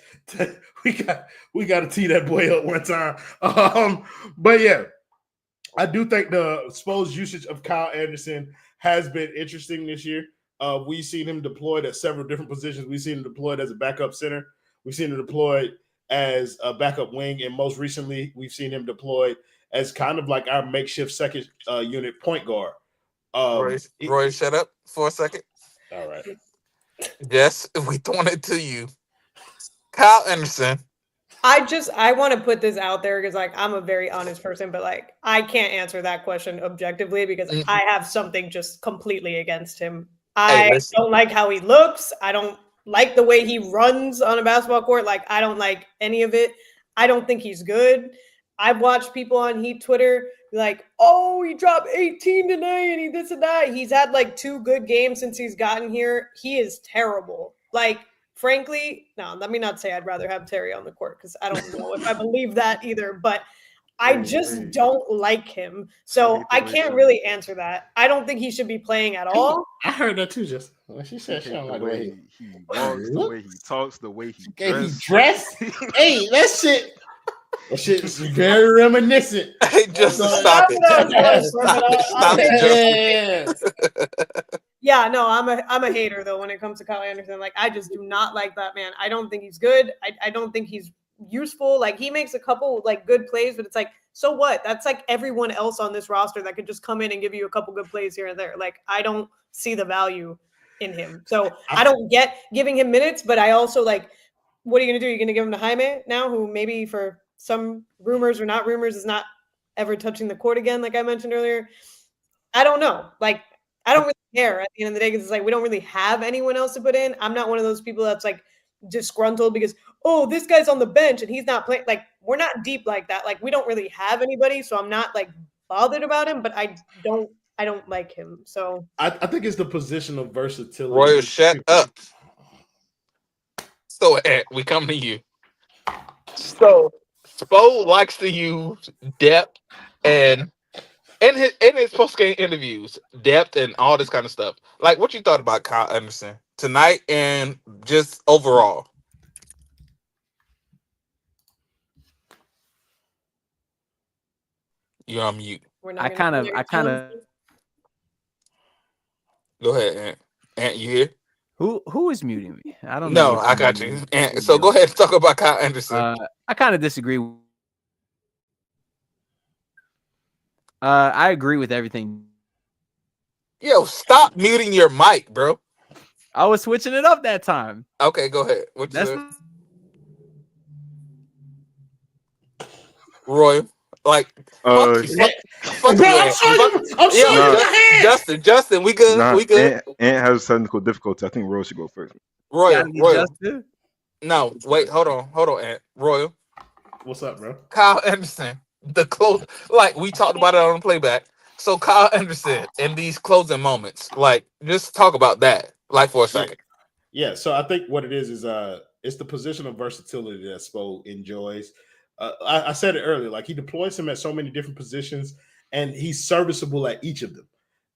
C: we got to tee that boy up one time. But yeah, I do think the Spo's usage of Kyle Anderson has been interesting this year. We've seen him deployed at several different positions. We've seen him deployed as a backup center. We've seen him deployed as a backup wing, and most recently, we've seen him deployed as kind of like our makeshift second unit point guard.
E: Roy, shut up for a second.
C: All right.
E: Jess, we throwing it to you. Kyle Anderson.
D: I want to put this out there because like I'm a very honest person, but like I can't answer that question objectively because I have something just completely against him. I don't like how he looks. I don't like the way he runs on a basketball court. Like I don't like any of it. I don't think he's good. I've watched people on Heat Twitter be like, oh, he dropped 18 tonight and he this and that. He's had like 2 good games since he's gotten here. He is terrible. Like, frankly, no, let me not say I'd rather have Terry on the court because I don't know if I believe that either, but I just don't like him. So I can't really answer that. I don't think he should be playing at all.
C: I heard that too, just when she said she don't like the way
G: he walks, the way he talks, the way he
C: dressed. Hey, that shit's very reminiscent.
E: Hey, just stop it. Stop it.
D: Yeah, no, I'm a hater though when it comes to Kyle Anderson. Like I just do not like that man. I don't think he's good. I don't think he's useful. Like he makes a couple like good plays, but it's like, so what? That's like everyone else on this roster that could just come in and give you a couple good plays here and there. Like I don't see the value in him. So I don't get giving him minutes, but I also like, what are you gonna do? You're gonna give him to Jaime now, who maybe for some rumors or not rumors is not ever touching the court again, like I mentioned earlier. I don't know. Like I don't really care at the end of the day because it's like we don't really have anyone else to put in. I'm not one of those people that's like disgruntled because, oh, this guy's on the bench and he's not playing. Like we're not deep like that. Like we don't really have anybody, so I'm not like bothered about him, but I don't like him. So
C: I think it's the position of versatility.
E: Roy, shut up. So we come to you. So Spo likes to use depth and in his post-game interviews, depth and all this kind of stuff. Like, what you thought about Kyle Anderson tonight and just overall? You're on mute.
I: I kind of.
E: Go ahead, Ant. You here?
I: Who is muting me? I don't know.
E: No, I got you. Ant, so go ahead and talk about Kyle Anderson.
I: I kind of disagree. I agree with everything.
E: Yo, stop muting your mic, bro.
I: I was switching it up that time.
E: Okay, go ahead. What you Roy. Like,
G: Uh,
E: fuck
C: Bro,
E: you,
C: I'm
E: Ant.
C: showing you. I'm
E: Yeah,
C: showing you
G: nah,
C: the hand.
E: Justin, we good,
G: nah.
E: we good.
G: Ant has technical difficulty. I think Royal should go first.
I: Gotta
E: Royal,
I: be
E: Royal.
I: Justin.
E: No, wait, hold on, Ant. Royal.
C: What's up, bro?
E: Kyle Anderson, the close, like we talked about it on the playback. So Kyle Anderson in these closing moments, like just talk about that, like for a
C: Yeah.
E: second.
C: Yeah, so I think what it is it's the positional versatility that Spo enjoys. I said it earlier, like he deploys him at so many different positions, and he's serviceable at each of them,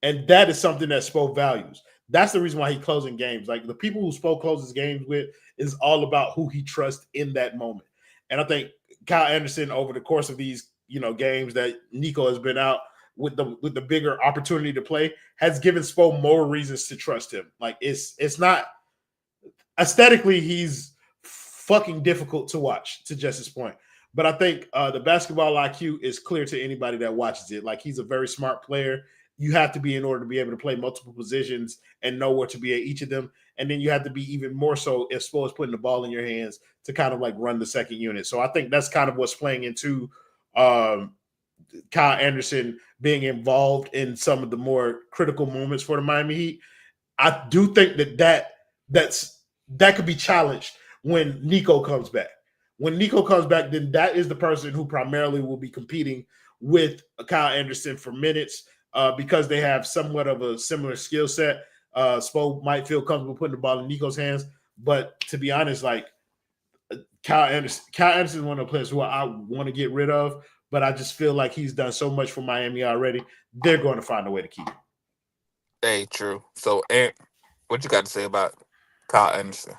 C: and that is something that Spo values. That's the reason why he closing games. Like the people who Spo closes games with is all about who he trusts in that moment. And I think Kyle Anderson over the course of these games that Nico has been out with the bigger opportunity to play has given Spo more reasons to trust him. Like it's not aesthetically, he's fucking difficult to watch, to Jesse's point. But I think the basketball IQ is clear to anybody that watches it. Like he's a very smart player. You have to be in order to be able to play multiple positions and know where to be at each of them. And then you have to be even more so if Spo is putting the ball in your hands to kind of like run the second unit. So I think that's kind of what's playing into Kyle Anderson being involved in some of the more critical moments for the Miami Heat. I do think that could be challenged when Nico comes back. When Nico comes back, then that is the person who primarily will be competing with Kyle Anderson for minutes because they have somewhat of a similar skill set. Spo might feel comfortable putting the ball in Nico's hands, but to be honest, like Kyle Anderson is one of the players who I want to get rid of, but I just feel like he's done so much for Miami already. They're going to find a way to keep him.
E: Hey, true. So, Ant, what you got to say about Kyle Anderson?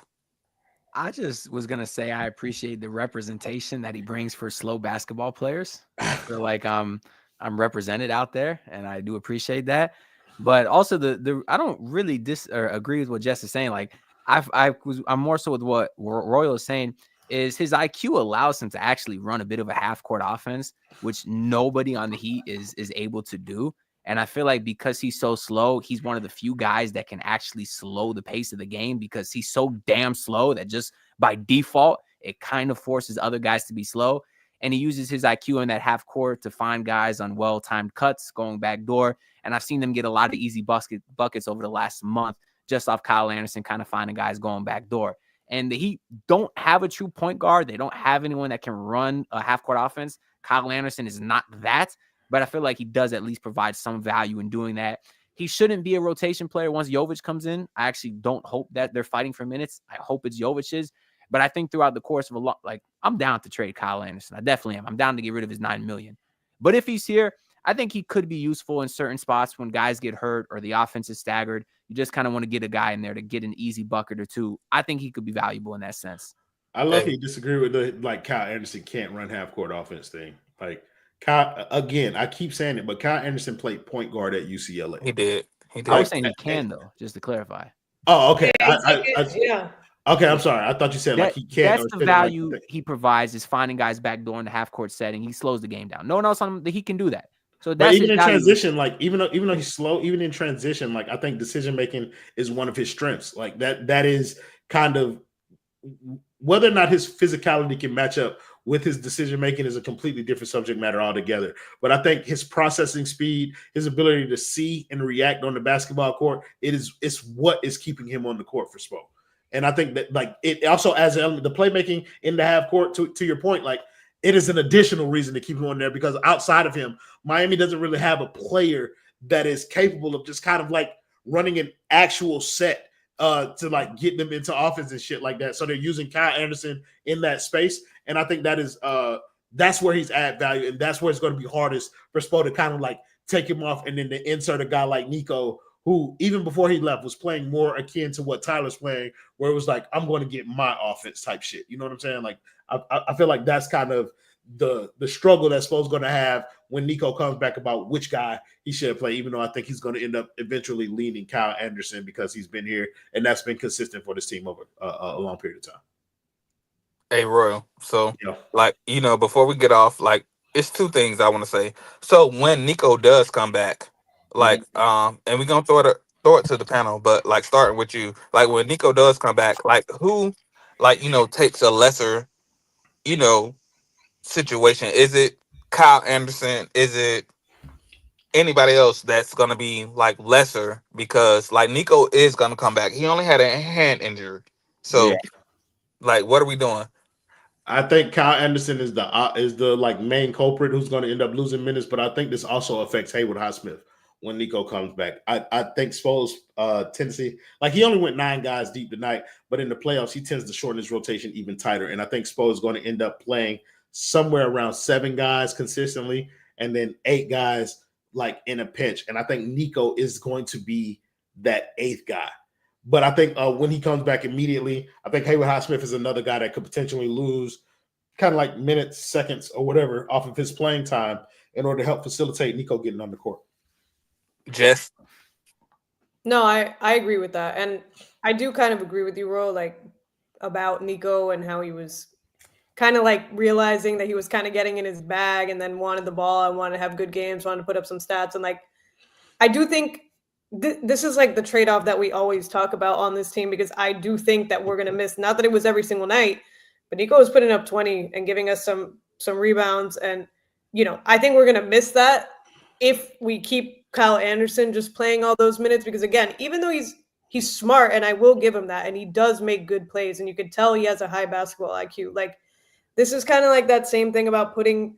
I: I just was gonna say I appreciate the representation that he brings for slow basketball players. I feel like I'm represented out there, and I do appreciate that. But also the I don't really agree with what Jess is saying. Like I'm more so with what Royal is saying is his IQ allows him to actually run a bit of a half court offense, which nobody on the Heat is able to do. And I feel like because he's so slow, he's one of the few guys that can actually slow the pace of the game because he's so damn slow that just by default, it kind of forces other guys to be slow. And he uses his IQ in that half court to find guys on well-timed cuts, going back door. And I've seen them get a lot of easy buckets over the last month just off Kyle Anderson kind of finding guys going back door. And the Heat don't have a true point guard. They don't have anyone that can run a half-court offense. Kyle Anderson is not that. But I feel like he does at least provide some value in doing that. He shouldn't be a rotation player once Jovic comes in. I actually don't hope that they're fighting for minutes. I hope it's Jovic's. But I think throughout the course of a lot, like I'm down to trade Kyle Anderson. I definitely am. I'm down to get rid of his $9 million. But if he's here, I think he could be useful in certain spots when guys get hurt or the offense is staggered. You just kind of want to get a guy in there to get an easy bucket or two. I think he could be valuable in that sense.
C: I luckily disagree with the Kyle Anderson can't run half court offense thing. Like Kyle, again, I keep saying it, but Kyle Anderson played point guard at UCLA.
E: He did.
I: I was saying he can though, just to clarify.
C: Oh, okay.
D: Yeah.
C: Okay, I'm sorry. I thought you said like he can't.
I: That's the value he provides is finding guys back door in the half court setting. He slows the game down. No one else on that he can do that. So that's
C: even in transition, like even though he's slow, even in transition, like I think decision making is one of his strengths. Like that is kind of whether or not his physicality can match up with his decision making is a completely different subject matter altogether. But I think his processing speed, his ability to see and react on the basketball court, it's what is keeping him on the court for Spo. And I think that like it also adds an element, the playmaking in the half court to your point, like it is an additional reason to keep him on there because outside of him, Miami doesn't really have a player that is capable of just kind of like running an actual set to like get them into offense and shit like that. So they're using Kyle Anderson in that space. And I think that is that's where he's add value. And that's where it's going to be hardest for Spo to kind of like take him off and then to insert a guy like Nico, who even before he left was playing more akin to what Tyler's playing, where it was like, I'm going to get my offense type shit. You know what I'm saying? Like, I feel like that's kind of the struggle that Spo's going to have when Nico comes back about which guy he should play, even though I think he's going to end up eventually leaning Kyle Anderson because he's been here and that's been consistent for this team over a long period of time.
E: Hey, Royal. So, like, before we get off, like, it's two things I want to say. So when Nico does come back, like, and we're going to throw it to the panel, but like starting with you, like when Nico does come back, like who, like, takes a lesser, situation? Is it Kyle Anderson? Is it anybody else that's going to be like lesser? Because like Nico is going to come back. He only had a hand injury. So
I: Yeah.
E: like, what are we doing?
C: I think Kyle Anderson is the like main culprit who's going to end up losing minutes, but I think this also affects Haywood Highsmith when Nico comes back. I think Spo's tendency, like he only went 9 guys deep tonight, but in the playoffs he tends to shorten his rotation even tighter. And I think Spo is going to end up playing somewhere around 7 guys consistently, and then 8 guys like in a pinch. And I think Nico is going to be that 8th guy. But I think when he comes back immediately, I think Haywood Highsmith is another guy that could potentially lose kind of like minutes, seconds, or whatever off of his playing time in order to help facilitate Nico getting on the court.
E: Jess?
D: No, I agree with that. And I do kind of agree with you, Ro, like about Nico and how he was kind of like realizing that he was kind of getting in his bag and then wanted the ball and wanted to have good games, wanted to put up some stats. And like, I do think this is like the trade-off that we always talk about on this team, because I do think that we're going to miss, not that it was every single night, but Nico was putting up 20 and giving us some rebounds. And, you know, I think we're going to miss that if we keep Kyle Anderson just playing all those minutes, because again, even though he's smart, and I will give him that, and he does make good plays, and you could tell he has a high basketball IQ. Like, this is kind of like that same thing about putting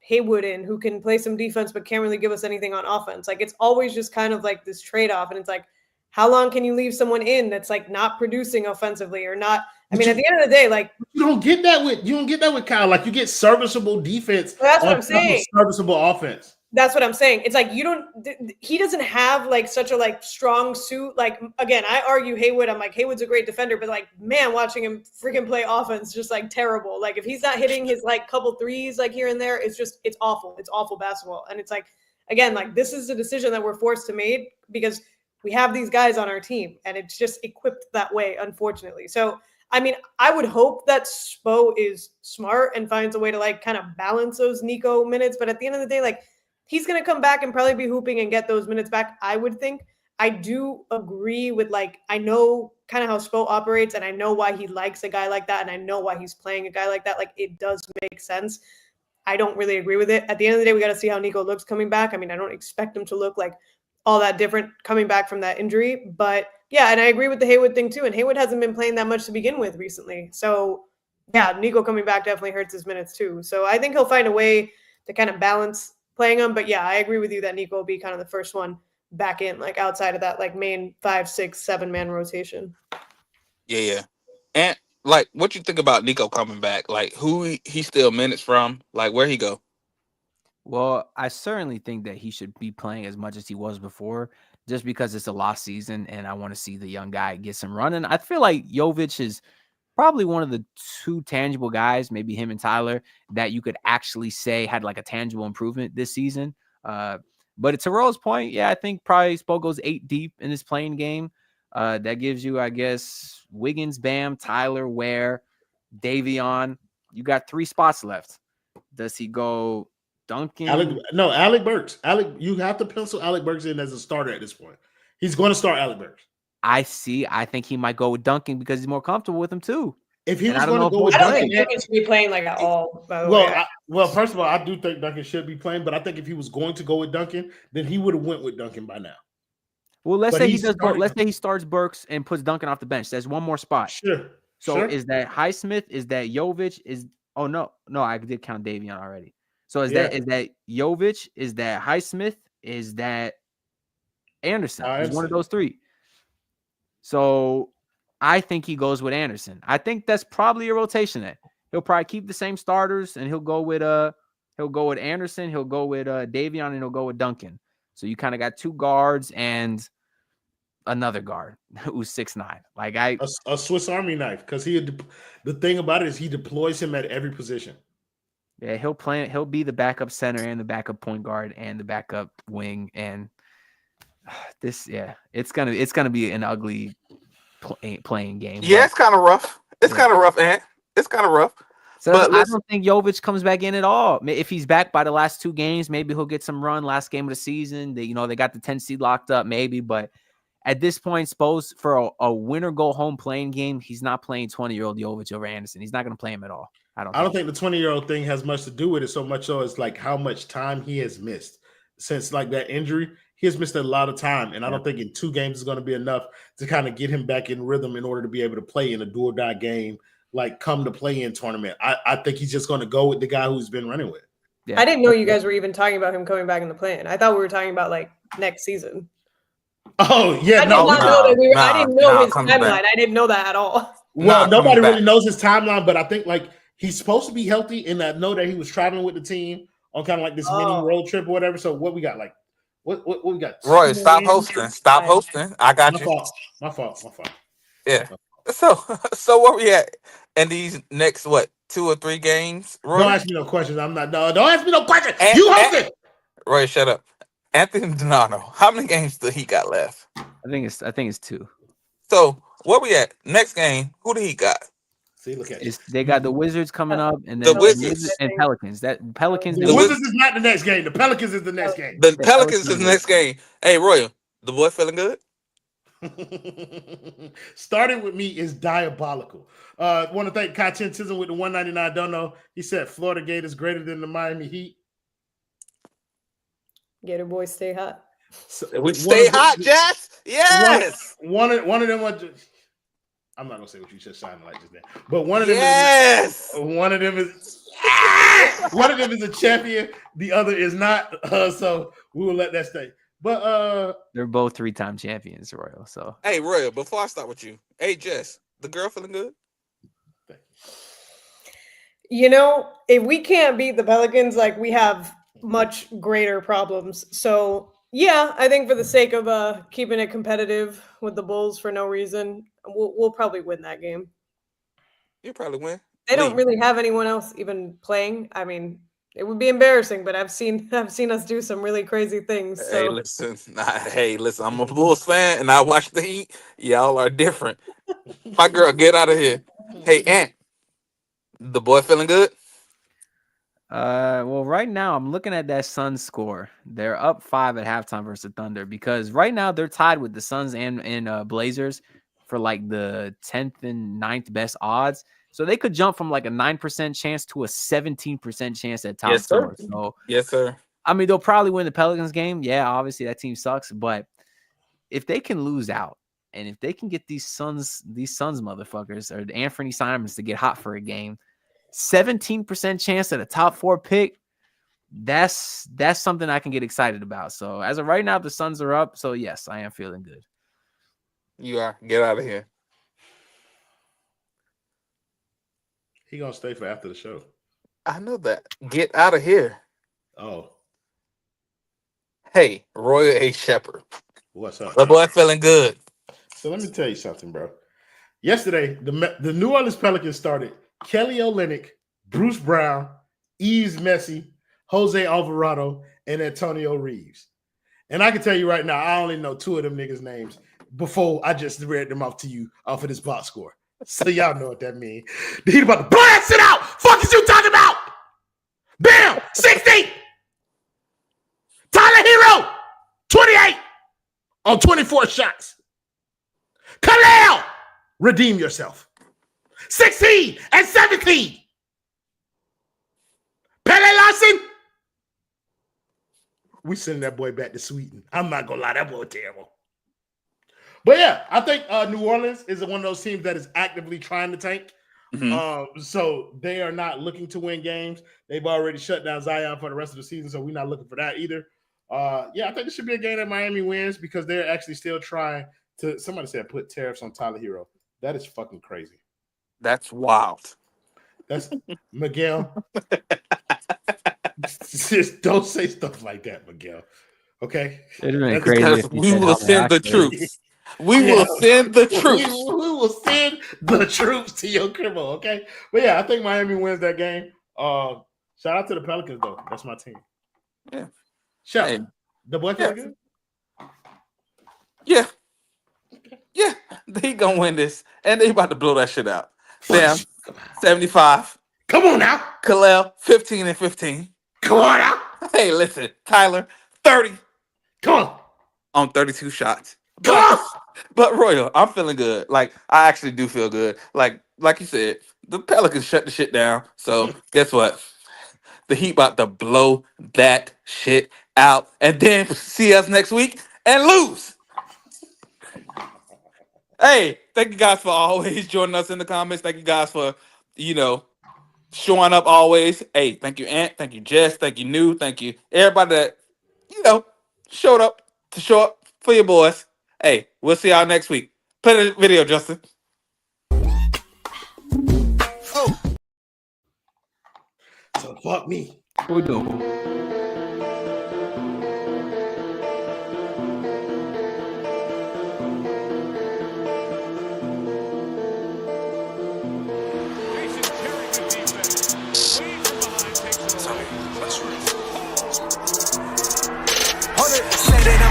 D: Haywood in, who can play some defense but can't really give us anything on offense. Like, it's always just kind of like this trade-off, and it's like, how long can you leave someone in that's like not producing offensively or not? I mean, at the end of the day, like,
C: you don't get that with Kyle. Like, you get serviceable defense.
D: Well, that's what I'm saying.
C: Serviceable offense.
D: That's what I'm saying. It's like he doesn't have like such a like strong suit. Like, again, I argue Haywood. I'm like, Haywood's a great defender, but like, man, watching him freaking play offense, just like terrible. Like, if he's not hitting his like couple threes like here and there, it's awful. It's awful basketball. And it's like, again, like, this is a decision that we're forced to make because we have these guys on our team and it's just equipped that way, unfortunately. So, I mean, I would hope that Spo is smart and finds a way to like kind of balance those Nico minutes. But at the end of the day, like, he's going to come back and probably be hooping and get those minutes back, I would think. I do agree with, like, I know kind of how Spo operates, and I know why he likes a guy like that, and I know why he's playing a guy like that. Like, it does make sense. I don't really agree with it. At the end of the day, we got to see how Nico looks coming back. I mean, I don't expect him to look like all that different coming back from that injury. But, yeah, and I agree with the Haywood thing, too. And Haywood hasn't been playing that much to begin with recently. So, yeah, Nico coming back definitely hurts his minutes, too. So I think he'll find a way to kind of balance playing him. But yeah, I agree with you that Nico will be kind of the first one back in, like outside of that like main 5, 6, 7-man rotation.
E: Yeah. And like, what you think about Nico coming back? Like, who he still minutes from? Like, where he go?
I: Well, I certainly think that he should be playing as much as he was before, just because it's a lost season and I want to see the young guy get some running. I feel like Jovic is probably one of the 2 tangible guys, maybe him and Tyler, that you could actually say had like a tangible improvement this season. But to Roll's point, yeah, I think probably Spo goes 8 deep in this playing game. That gives you, I guess, Wiggins, Bam, Tyler, Ware, Davion. You got 3 spots left. Does he go Duncan?
C: Alec Burks. You have to pencil Alec Burks in as a starter at this point. He's going to start Alec Burks.
I: I think he might go with Duncan because he's more comfortable with him too.
C: If he was going to go with
D: Duncan, I don't
C: Duncan,
D: think Duncan should be playing like at all. By the way.
C: Well, first of all, I do think Duncan should be playing, but I think if he was going to go with Duncan, then he would have went with Duncan by now.
I: Well, let's say he starts Burks and puts Duncan off the bench. There's one more spot.
C: Sure.
I: So is that Highsmith? Is that Jovic? No, I did count Davion already. So is that Jovic? Is that Highsmith? Is that Anderson? Is one of those 3. So I think he goes with Anderson. I think that's probably a rotation that he'll probably keep the same starters and he'll go with Anderson, he'll go with Davion, and he'll go with Duncan. So you kind of got 2 guards and another guard who's 6'9". Like
C: a Swiss Army knife, because the thing about it is he deploys him at every position.
I: Yeah, he'll be the backup center and the backup point guard and the backup wing, and it's gonna be an ugly playing game.
E: Yeah, it's kind of rough. It's kind of rough, Ant. It's kind of rough.
I: So I don't think Jovic comes back in at all. If he's back by the last 2 games, maybe he'll get some run last game of the season. They got the 10 seed locked up, maybe. But at this point, suppose for a winner go home playing game, he's not playing 20-year-old Jovic over Anderson. He's not going to play him at all. I don't.
C: I don't think the 20-year-old thing has much to do with it. So much so it's like how much time he has missed since like that injury. He has missed a lot of time, and I don't think in 2 games is going to be enough to kind of get him back in rhythm in order to be able to play in a do or die game, like come to play in tournament. I think he's just going to go with the guy who's been running with.
D: I didn't know you guys were even talking about him coming back in the plan. I thought we were talking about like next season.
C: Oh yeah,
D: I did not know that we were. I didn't know his timeline. I didn't know that at all.
C: Well, nobody really knows his timeline, but I think like he's supposed to be healthy, and I know that he was traveling with the team on kind of like this mini road trip or whatever. So what we got, like, what we got?
E: Roy, stop hosting. Stop hosting. I got
C: My
E: you.
C: fault. My fault.
E: Yeah. So where we at in these next 2 or 3 games? Roy?
C: Don't ask me no questions. I'm not. No, don't ask me no questions. You hosted.
E: Roy, shut up. Anthony Donato, how many games do he got left?
I: I think it's 2.
E: So where we at? Next game, who do he got?
C: See, look at
I: They got the Wizards coming up, and
E: the
I: then
E: Wizards
I: and Pelicans. The
C: Wizards is not the next game. The Pelicans is the next game.
E: The Pelicans is the next game. Hey, Roy, the boy feeling good?
C: Starting with me is diabolical. Want to thank Kai Chen Tism with the 199. Don't know. He said Florida Gators greater than the Miami Heat.
D: Gator boys stay hot.
C: So,
E: we stay hot, Jess. Yes.
C: One of them was. I'm not gonna say what you just sounded like just then, but one of them one of them is a champion. The other is not. So we will let that stay. But
I: they're both 3-time champions, Royal. So
E: hey, Royal, before I start with you, hey Jess, the girl feeling good?
D: You know, if we can't beat the Pelicans, like we have much greater problems. So yeah, I think for the sake of keeping it competitive with the Bulls for no reason, we'll probably win that game.
E: You'll probably win.
D: They don't really have anyone else even playing. I mean, it would be embarrassing, but I've seen us do some really crazy things. So.
E: Hey, listen, I'm a Bulls fan and I watch the Heat. Y'all are different. My girl, get out of here. Hey, Ant, the boy feeling good?
I: Well, right now I'm looking at that Suns score. They're up 5 at halftime versus the Thunder because right now they're tied with the Suns and Blazers for like the 10th and 9th best odds. So they could jump from like a 9% chance to a 17% chance at top score. So
E: yes, sir.
I: I mean, they'll probably win the Pelicans game. Yeah, obviously that team sucks, but if they can lose out and if they can get these Suns motherfuckers or the Anthony Simons to get hot for a game, 17% chance at a top 4 pick. That's something I can get excited about. So as of right now, the Suns are up. So yes, I am feeling good.
E: You are. Get out of here.
C: He gonna stay for after the show.
E: I know that. Get out of here.
C: Oh.
E: Hey, Roy A. Shepherd.
C: What's up?
E: The boy feeling good.
C: So let me tell you something, bro. Yesterday, the New Orleans Pelicans started Kelly Olynyk, Bruce Brown, Yves Messi, Jose Alvarado, and Antonio Reeves. And I can tell you right now, I only know 2 of them niggas' names before I just read them off to you off of this box score. So y'all know what that means. The Heat about to blow that shit out. Fuck is you talking about? Bam! 60! Tyler Herro! 28 on 24 shots. Kalel! Redeem yourself. 16 and 17. Pele Larson. We sending that boy back to Sweden. I'm not gonna lie, that boy terrible. But yeah, I think New Orleans is one of those teams that is actively trying to tank. Mm-hmm. So they are not looking to win games. They've already shut down Zion for the rest of the season, so we're not looking for that either. Yeah, I think this should be a game that Miami wins because they're actually still trying to. Somebody said put tariffs on Tyler Herro. That is fucking crazy.
E: That's wild.
C: That's Miguel. Just don't say stuff like that, Miguel. Okay?
I: It'd been crazy.
E: We will send the troops. We will send the troops.
C: We will send the troops to your crib, okay? But yeah, I think Miami wins that game. Shout out to the Pelicans, though. That's my team.
E: Yeah.
C: Shout out. The boy feel good?
E: Yeah. Yeah. They gonna win this. And they about to blow that shit out. Sam, 75.
C: Come on now.
E: Kalel, 15 and 15.
C: Come on now.
E: Hey, listen, Tyler, 30.
C: Come on.
E: On 32 shots. But Royal, I'm feeling good. Like I actually do feel good. Like you said, the Pelicans shut the shit down. So guess what? The Heat about to blow that shit out, and then see us next week and lose. Hey, thank you guys for always joining us in the comments. Thank you guys for showing up always. Hey, thank you, Ant. Thank you, Jess. Thank you, New. Thank you, everybody that showed up to show up for your boys. Hey, we'll see y'all next week. Play the video, Justin.
C: So fuck me.
I: What we doing?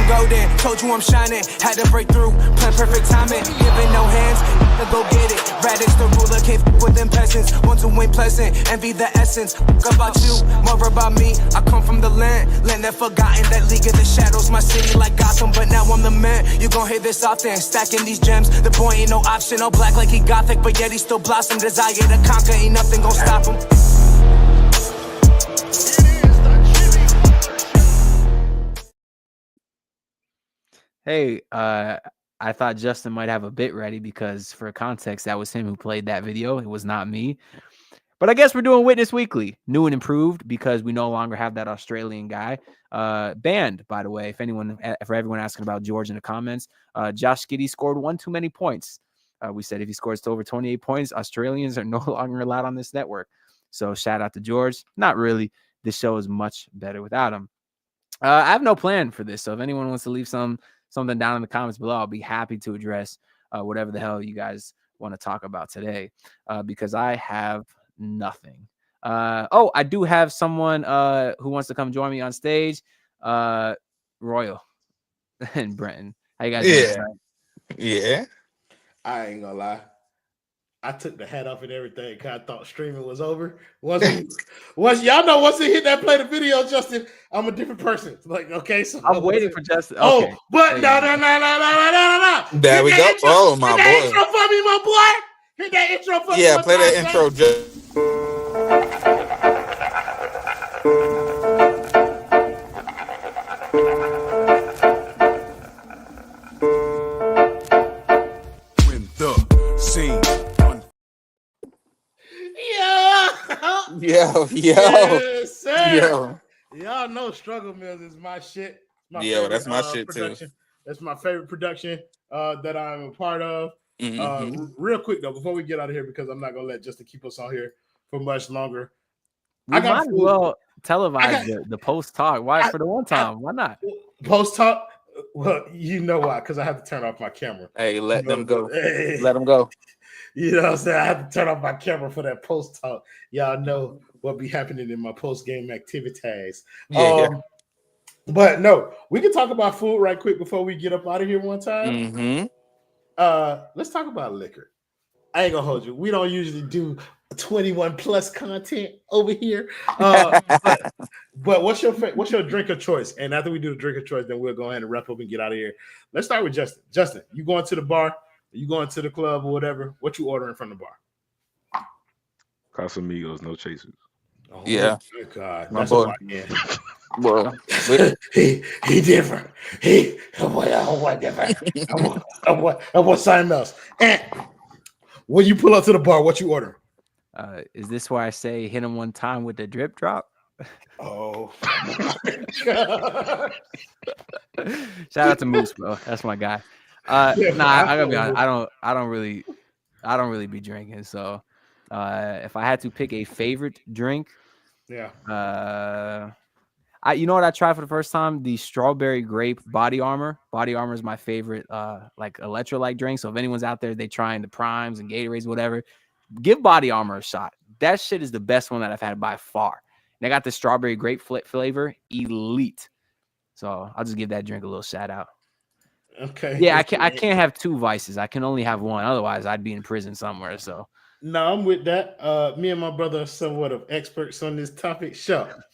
J: Golden, told you I'm shining, had to break through, plan perfect timing, giving no hands, go get it, Radix the ruler, can't f with them peasants, want to win pleasant, envy the essence, fuck about you, more about me, I come from the land that forgotten, that league of the shadows, my city like Gotham, but now I'm the man, you gon' hear this often, stacking these gems, the boy ain't no option, all black like he gothic, but yet he still blossom, desire to conquer, ain't nothing gon' stop him.
I: Hey, I thought Justin might have a bit ready because for context, that was him who played that video. It was not me. But I guess we're doing Witness Weekly, new and improved because we no longer have that Australian guy. Banned, by the way, for everyone asking about George in the comments. Josh Giddy scored one too many points. We said if he scores to over 28 points, Australians are no longer allowed on this network. So shout out to George. Not really. This show is much better without him. I have no plan for this. So if anyone wants to leave something down in the comments below, I'll be happy to address whatever the hell you guys want to talk about today because I have nothing. I do have someone who wants to come join me on stage. Royal and Brenton. How you guys doing?
E: Yeah.
C: I ain't gonna lie. I took the hat off and everything because I thought streaming was over. Once y'all know, once they hit that play the video, Justin, I'm a different person. Like, okay, so
I: I'm waiting for Justin. Okay.
C: Oh, but no.
E: There we go. Oh my boy.
C: Hit that intro for me, my boy. Hit that intro for me.
E: Yeah, play that intro,
J: When the scene.
E: Yo.
C: Yes, sir.
E: Yo.
C: Y'all know Struggle Mills is my shit.
E: That's my shit
C: production.
E: too.
C: That's my favorite production that I'm a part of.
E: Mm-hmm.
C: Real quick though, before we get out of here, because I'm not gonna let Justin keep us on here for much longer.
I: We might as well televise the post talk. Why for the one time? Why not?
C: Post talk? Well, you know why? Because I have to turn off my camera.
E: Hey, let them go.
C: Hey.
E: Let them go.
C: You know what I'm saying? I have to turn off my camera for that post talk. Y'all know what be happening in my post game activities.
E: Yeah.
C: But no, we can talk about food right quick before we get up out of here one time.
E: Mm-hmm.
C: Let's talk about liquor. I ain't gonna hold you. We don't usually do 21 plus content over here. But what's your drink of choice? And after we do the drink of choice, then we'll go ahead and wrap up and get out of here. Let's start with Justin. Justin, you going to the bar? You going to the club or whatever? What you ordering from the bar?
G: Casamigos, no chasers.
C: Oh,
E: yeah.
C: my God.
E: My
C: That's
E: boy.
C: a white man.
E: Well,
C: he different. He different. I want something else. And when you pull up to the bar, what you order?
I: Is this why I say hit him one time with the drip drop?
C: Oh my God.
I: Shout out to Moose, bro. That's my guy. I gotta be honest. I don't really be drinking. So if I had to pick a favorite drink, you know what I tried for the first time? The strawberry grape Body Armor. Body Armor is my favorite like electrolyte drink. So if anyone's out there, they trying the Primes and Gatorades, whatever, give Body Armor a shot. That shit is the best one that I've had by far. And I got the strawberry grape flavor, elite. So I'll just give that drink a little shout out.
C: Okay.
I: Yeah, I can't have two vices. I can only have one. Otherwise, I'd be in prison somewhere. So
C: no, I'm with that. Me and my brother are somewhat of experts on this topic. Sure.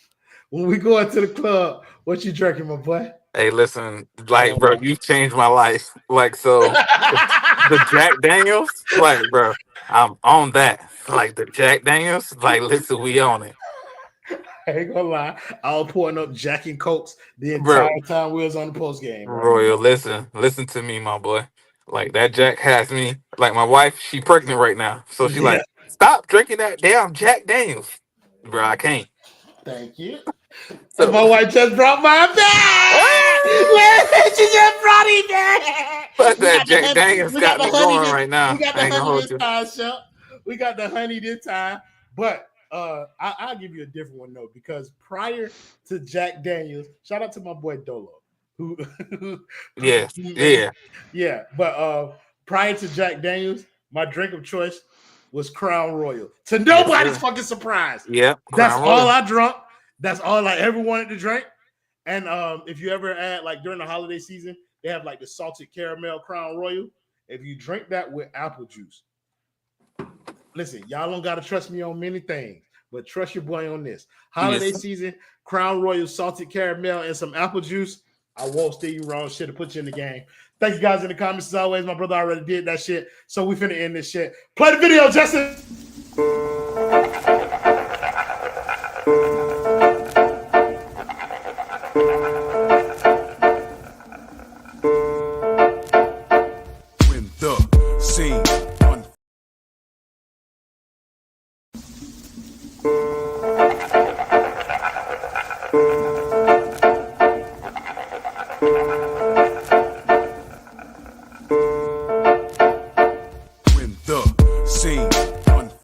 C: When we go into the club, What you drinking, my boy?
E: Hey, listen, like, bro, you changed my life. Like, so the Jack Daniels, like, bro, I'm on that. Like the Jack Daniels, like, listen, we on it,
C: I ain't gonna lie. I was pouring up Jack and Cokes the entire
E: bro.
C: time we was on the post game, bro.
E: Royal, listen to me, my boy. Like that Jack has me. Like my wife, she pregnant right now, so she
C: Yeah,
E: like, stop drinking that damn Jack Daniels, bro. I can't.
C: thank you. And
E: So,
C: my wife just brought mine back. She just brought it back.
E: but
C: We
E: that
C: got the
E: Jack
C: honey.
E: Daniels
C: We got
E: got
C: the
E: me
C: honey.
E: going right
C: We
E: now.
C: got
E: I
C: the
E: ain't gonna
C: honey
E: hold
C: this
E: you.
C: time, Shep. We got the honey this time. But I'll give you a different one though, because prior to Jack Daniels, shout out to my boy Dolo, who
E: Yeah,
C: made,
E: yeah,
C: yeah. But prior to Jack Daniels, my drink of choice was Crown Royal. To
E: yes,
C: nobody's
E: sir.
C: fucking surprise.
E: Yep,
C: That's
E: Crown
C: all
E: Royal.
C: I drunk. That's all I ever wanted to drink. And if you ever add, like during the holiday season, they have like the salted caramel Crown Royal. If you drink that with apple juice, listen, y'all don't gotta trust me on many things, but trust your boy on this. Holiday
E: Yes.
C: season, Crown Royal salted caramel and some apple juice. I won't steer you wrong. Shit to put you in the game. Thank you guys in the comments as always. My brother already did that shit, so we finna end this shit. Play the video, Justin.
J: When the scene un-